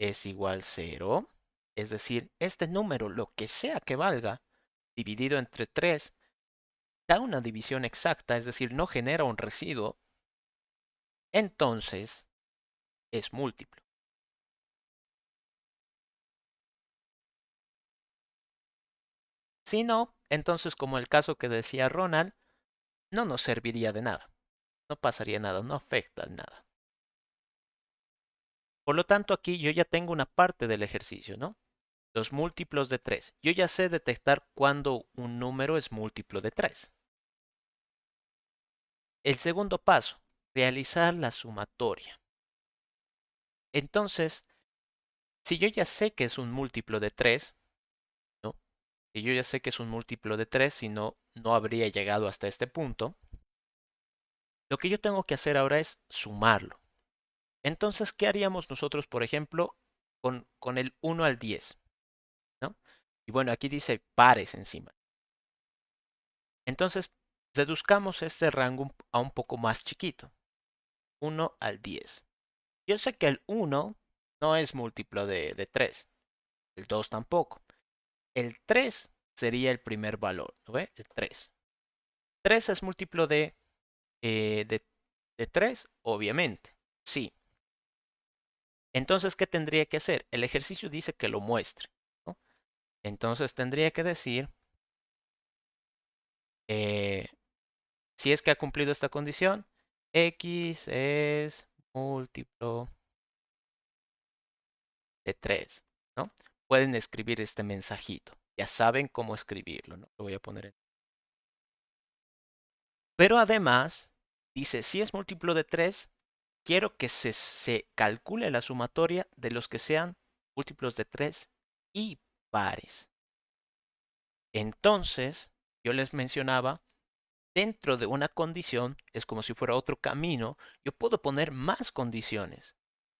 S1: es igual 0. Es decir, este número, lo que sea que valga, dividido entre 3, da una división exacta, es decir, no genera un residuo. Entonces, es múltiplo. Si no, entonces, como el caso que decía Ronald, no nos serviría de nada. No pasaría nada, no afecta nada. Por lo tanto, aquí yo ya tengo una parte del ejercicio, ¿no? Los múltiplos de 3. Yo ya sé detectar cuando un número es múltiplo de 3. El segundo paso, realizar la sumatoria. Entonces, si yo ya sé que es un múltiplo de 3, ¿no? Si yo ya sé que es un múltiplo de 3, si no, no habría llegado hasta este punto. Lo que yo tengo que hacer ahora es sumarlo. Entonces, ¿qué haríamos nosotros, por ejemplo, con el 1 al 10? ¿No? Y bueno, aquí dice pares encima. Entonces, reduzcamos este rango a un poco más chiquito. 1 al 10. Yo sé que el 1 no es múltiplo de 3. El 2 tampoco. El 3 sería el primer valor, ¿no ve? El 3. 3 es múltiplo de 3, obviamente. Sí. Entonces, ¿qué tendría que hacer? El ejercicio dice que lo muestre, ¿no? Entonces tendría que decir, si es que ha cumplido esta condición, x es múltiplo de 3, ¿no? Pueden escribir este mensajito. Ya saben cómo escribirlo, ¿no? Lo voy a poner en... Pero además, dice, si es múltiplo de 3, quiero que se calcule la sumatoria de los que sean múltiplos de 3 y pares. Entonces, yo les mencionaba, dentro de una condición, es como si fuera otro camino, yo puedo poner más condiciones.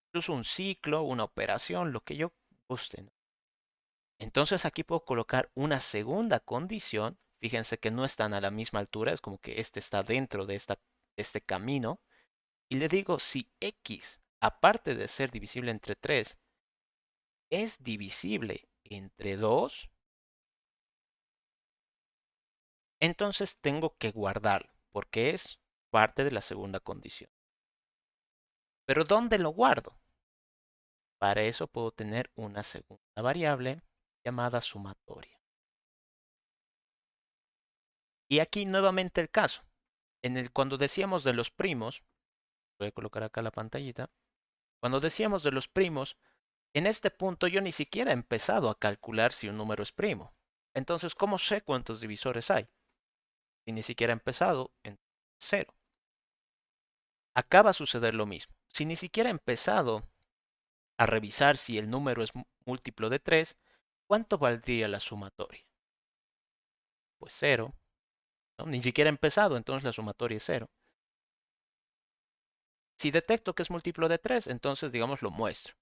S1: Incluso un ciclo, una operación, lo que yo guste, ¿no? Entonces aquí puedo colocar una segunda condición. Fíjense que no están a la misma altura, es como que este está dentro de este camino. Y le digo, si x, aparte de ser divisible entre 3, es divisible entre 2, entonces tengo que guardarlo, porque es parte de la segunda condición. Pero ¿dónde lo guardo? Para eso puedo tener una segunda variable llamada sumatoria. Y aquí nuevamente el caso. Cuando decíamos de los primos, voy a colocar acá la pantallita. Cuando decíamos de los primos, en este punto yo ni siquiera he empezado a calcular si un número es primo. Entonces, ¿cómo sé cuántos divisores hay? Si ni siquiera he empezado en 0. Acá va a suceder lo mismo. Si ni siquiera he empezado a revisar si el número es múltiplo de 3, ¿cuánto valdría la sumatoria? Pues 0. ¿No? Ni siquiera he empezado, entonces la sumatoria es 0. Si detecto que es múltiplo de 3, entonces digamos lo muestro.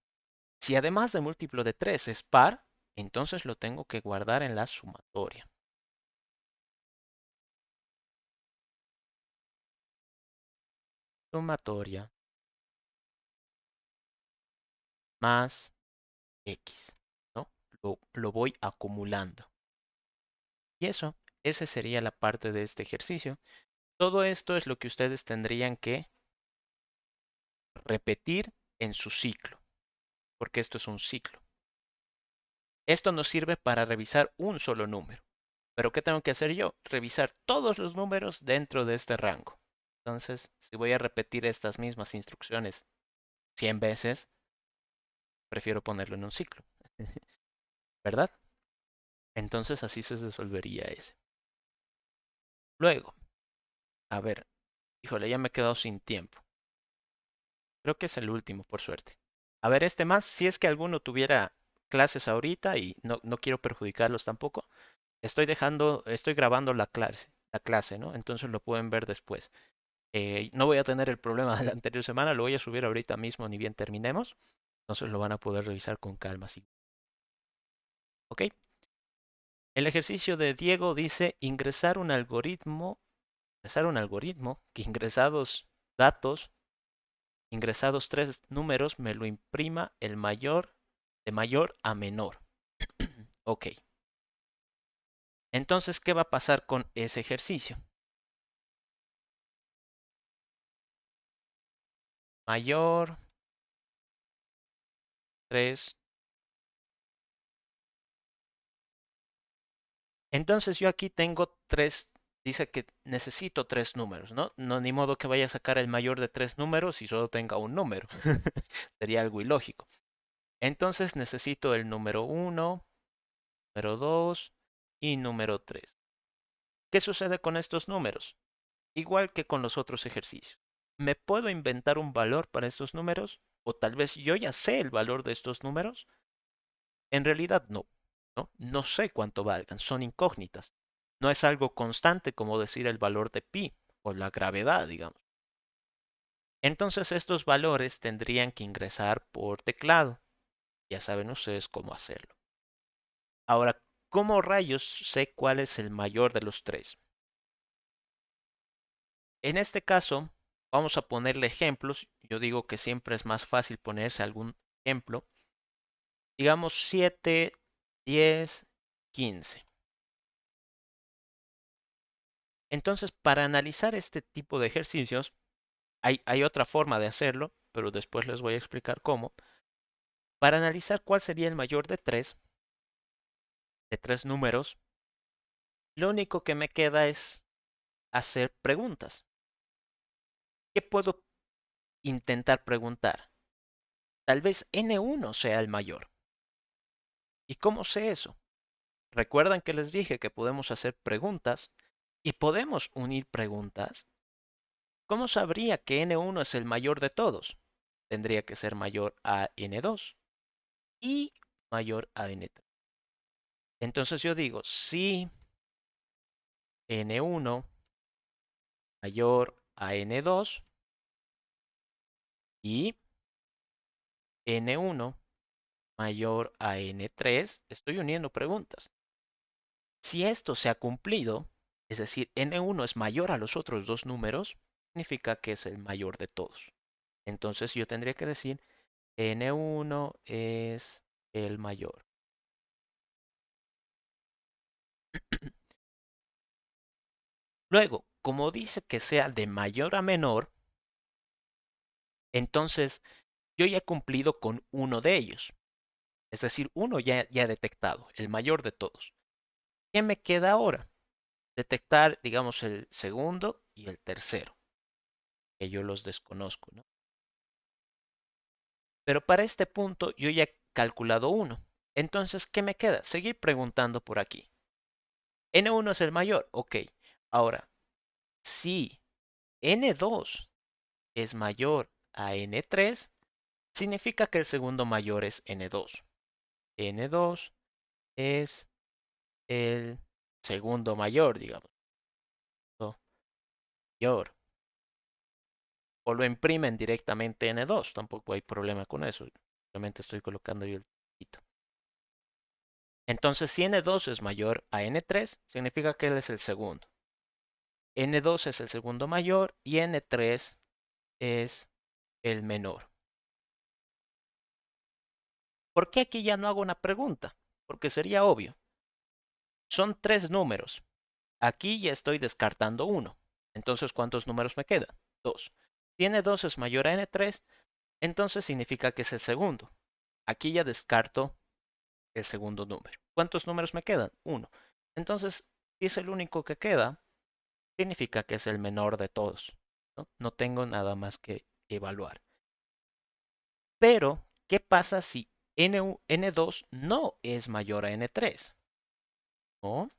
S1: Si además de múltiplo de 3 es par, entonces lo tengo que guardar en la sumatoria. Sumatoria más x, ¿no? Lo voy acumulando. Y esa sería la parte de este ejercicio. Todo esto es lo que ustedes tendrían que repetir en su ciclo, porque esto es un ciclo. Esto nos sirve para revisar un solo número. Pero ¿qué tengo que hacer yo? Revisar todos los números dentro de este rango. Entonces, si voy a repetir estas mismas instrucciones 100 veces, prefiero ponerlo en un ciclo. ¿Verdad? Entonces así se resolvería ese. Luego, a ver, híjole, ya me he quedado sin tiempo. Creo que es el último, por suerte. A ver, este más, si es que alguno tuviera clases ahorita y no quiero perjudicarlos tampoco, estoy grabando la clase, ¿no? Entonces lo pueden ver después. No voy a tener el problema de la anterior semana, lo voy a subir ahorita mismo, ni bien terminemos. Entonces lo van a poder revisar con calma, ¿sí? ¿Ok? El ejercicio de Diego dice ingresar un algoritmo que ingresados datos, ingresados 3 números, me lo imprima el mayor de mayor a menor. Ok. Entonces, ¿qué va a pasar con ese ejercicio? Mayor 3. Entonces yo aquí tengo 3, dice que necesito 3 números, ¿no? No, ni modo que vaya a sacar el mayor de 3 números y solo tenga un número. Sería algo ilógico. Entonces necesito el número 1, número 2 y número 3. ¿Qué sucede con estos números? Igual que con los otros ejercicios. ¿Me puedo inventar un valor para estos números? O tal vez yo ya sé el valor de estos números. En realidad no, ¿no? No sé cuánto valgan, son incógnitas. No es algo constante como decir el valor de pi o la gravedad, digamos. Entonces estos valores tendrían que ingresar por teclado. Ya saben ustedes cómo hacerlo. Ahora, ¿cómo rayos sé cuál es el mayor de los 3? En este caso, vamos a ponerle ejemplos. Yo digo que siempre es más fácil ponerse algún ejemplo. Digamos 7, 10, 15. Entonces, para analizar este tipo de ejercicios, hay otra forma de hacerlo, pero después les voy a explicar cómo. Para analizar cuál sería el mayor de 3 números, lo único que me queda es hacer preguntas. ¿Qué puedo intentar preguntar? Tal vez N1 sea el mayor. ¿Y cómo sé eso? ¿Recuerdan que les dije que podemos hacer preguntas y podemos unir preguntas? ¿Cómo sabría que N1 es el mayor de todos? Tendría que ser mayor a N2 y mayor a N3. Entonces yo digo, si N1 mayor a N2 y N1 mayor a N3, estoy uniendo preguntas. Si esto se ha cumplido, es decir, N1 es mayor a los otros dos números, significa que es el mayor de todos. Entonces yo tendría que decir N1 es el mayor. Luego, como dice que sea de mayor a menor, entonces yo ya he cumplido con uno de ellos. Es decir, uno ya he detectado, el mayor de todos. ¿Qué me queda ahora? Detectar, digamos, el segundo y el tercero, que yo los desconozco, ¿no? Pero para este punto yo ya he calculado uno. Entonces, ¿qué me queda? Seguir preguntando por aquí. N1 es el mayor, ok. Ahora, si N2 es mayor a N3, significa que el segundo mayor es N2. N2 es el segundo mayor, digamos. Mayor. O lo imprimen directamente N2, tampoco hay problema con eso. Simplemente estoy colocando yo el tito. Entonces, si N2 es mayor a N3, significa que él es el segundo. N2 es el segundo mayor y N3 es el menor. ¿Por qué aquí ya no hago una pregunta? Porque sería obvio. Son 3 números. Aquí ya estoy descartando uno. Entonces, ¿cuántos números me quedan? 2. Si N2 es mayor a N3, entonces significa que es el segundo. Aquí ya descarto el segundo número. ¿Cuántos números me quedan? 1. Entonces, si es el único que queda, significa que es el menor de todos. No tengo nada más que evaluar. Pero, ¿qué pasa si N2 no es mayor a N3? ¿No?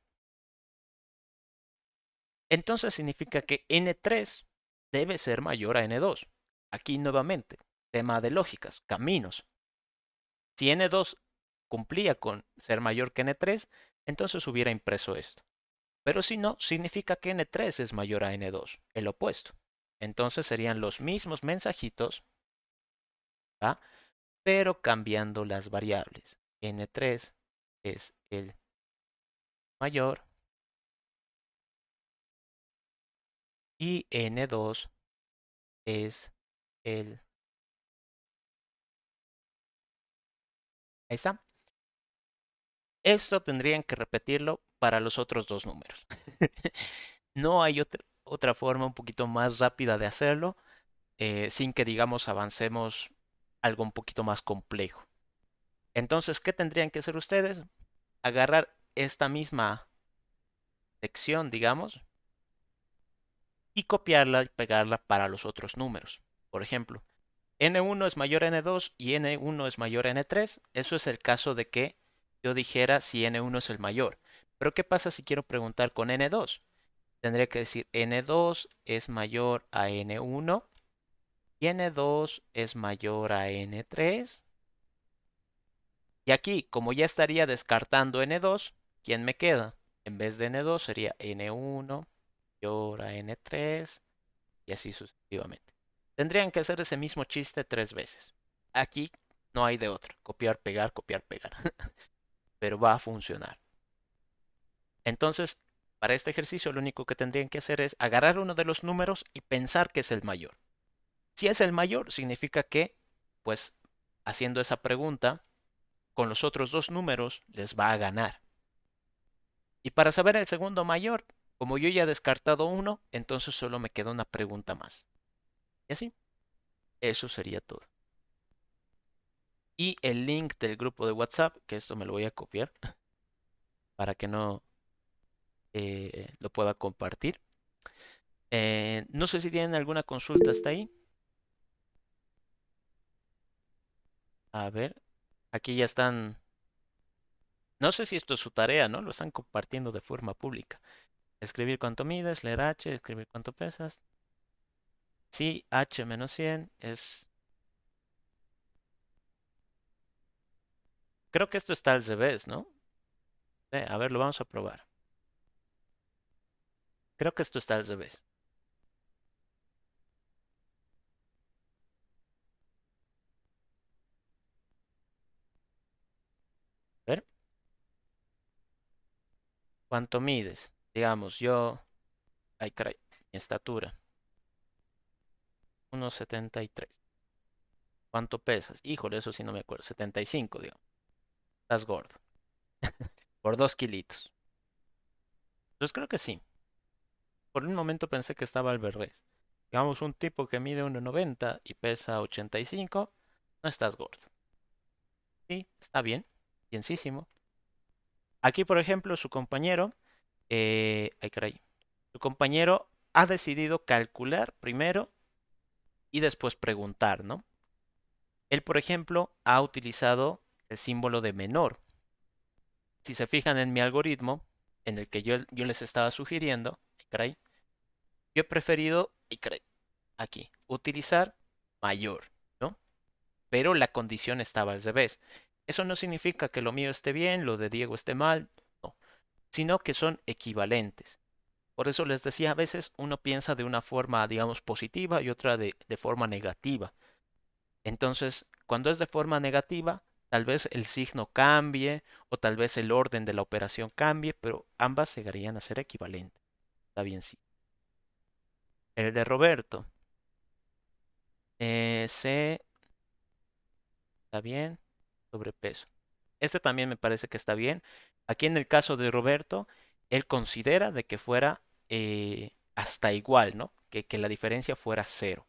S1: Entonces significa que N3 debe ser mayor a N2. Aquí nuevamente, tema de lógicas, caminos. Si N2 cumplía con ser mayor que N3, entonces hubiera impreso esto. Pero si no, significa que N3 es mayor a N2, el opuesto. Entonces serían los mismos mensajitos, ¿va? Pero cambiando las variables. N3 es el mayor y N2 es el... Ahí está. Esto tendrían que repetirlo para los otros dos números. No hay otra forma un poquito más rápida de hacerlo sin que, digamos, avancemos algo un poquito más complejo. Entonces, ¿qué tendrían que hacer ustedes? Agarrar esta misma sección, digamos, y copiarla y pegarla para los otros números. Por ejemplo, n1 es mayor a n2 y n1 es mayor a n3. Eso es el caso de que yo dijera si n1 es el mayor. Pero ¿qué pasa si quiero preguntar con n2? Tendría que decir n2 es mayor a n1 y n2 es mayor a n3. Y aquí, como ya estaría descartando n2, ¿quién me queda? En vez de n2 sería n1 mayor a n3 y así sucesivamente. Tendrían que hacer ese mismo chiste 3 veces. Aquí no hay de otra. Copiar, pegar, copiar, pegar. Pero va a funcionar. Entonces, para este ejercicio lo único que tendrían que hacer es agarrar uno de los números y pensar que es el mayor. Si es el mayor, significa que, pues, haciendo esa pregunta, con los otros dos números les va a ganar. Y para saber el segundo mayor, como yo ya he descartado uno, entonces solo me queda una pregunta más. Y así, eso sería todo. Y el link del grupo de WhatsApp, que esto me lo voy a copiar para que no lo pueda compartir. No sé si tienen alguna consulta hasta ahí. A ver, aquí ya están. No sé si esto es su tarea, ¿no? Lo están compartiendo de forma pública. Escribir cuánto mides, leer H, escribir cuánto pesas. Sí, H menos 100 es... Creo que esto está al revés, ¿no? A ver, lo vamos a probar. Creo que esto está al revés. A ver. ¿Cuánto mides? Digamos, yo... Ay, caray. Mi estatura. 1,73. ¿Cuánto pesas? Híjole, eso sí no me acuerdo. 75, digamos. Estás gordo. Por 2 kilitos. Entonces creo que sí. Por un momento pensé que estaba al revés. Digamos, un tipo que mide 1,90 y pesa 85, no estás gordo. Sí, está bien. Bienísimo. Aquí, por ejemplo, su compañero, ay caray, su compañero ha decidido calcular primero y después preguntar, ¿no? Él, por ejemplo, ha utilizado el símbolo de menor. Si se fijan en mi algoritmo, en el que yo les estaba sugiriendo, ay caray, yo he preferido, ay caray, aquí, utilizar mayor, ¿no? Pero la condición estaba al revés. Eso no significa que lo mío esté bien, lo de Diego esté mal, no, sino que son equivalentes. Por eso les decía, a veces uno piensa de una forma, digamos, positiva y otra de forma negativa. Entonces, cuando es de forma negativa, tal vez el signo cambie o tal vez el orden de la operación cambie, pero ambas llegarían a ser equivalentes. Está bien, sí. El de Roberto. C, está bien. Sobrepeso. Este también me parece que está bien. Aquí en el caso de Roberto, él considera de que fuera hasta igual, ¿no? Que la diferencia fuera cero.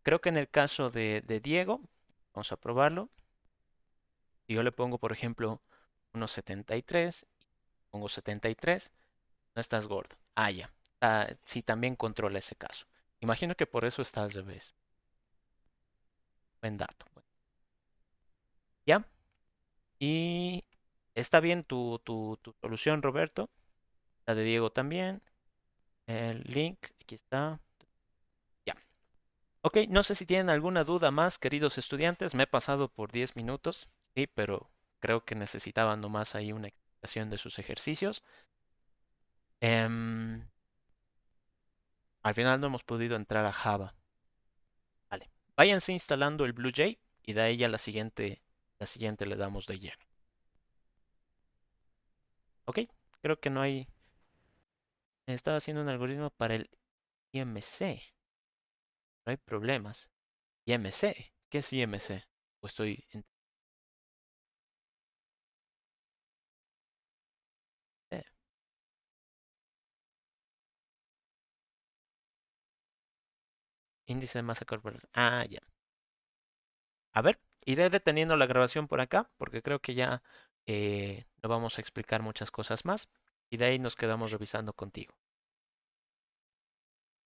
S1: Creo que en el caso de Diego, vamos a probarlo. Si yo le pongo, por ejemplo, unos 73, pongo 73, no estás gordo. Ah, ya. Ah, sí, también controla ese caso. Imagino que por eso está al revés. Buen dato. Bueno, ¿ya? Y está bien tu solución, Roberto. La de Diego también. El link, aquí está. Ya. Ok, no sé si tienen alguna duda más, queridos estudiantes. Me he pasado por 10 minutos, sí, pero creo que necesitaban nomás ahí una explicación de sus ejercicios. Em, Al final no hemos podido entrar a Java. Vale. Váyanse instalando el BlueJ y de ahí ya la siguiente le damos de lleno. Ok, creo que no hay. Estaba haciendo un algoritmo para el IMC. No hay problemas. IMC. ¿Qué es IMC? O estoy en... Índice de masa corporal. Ah, ya. A ver, iré deteniendo la grabación por acá porque creo que ya no vamos a explicar muchas cosas más y de ahí nos quedamos revisando contigo.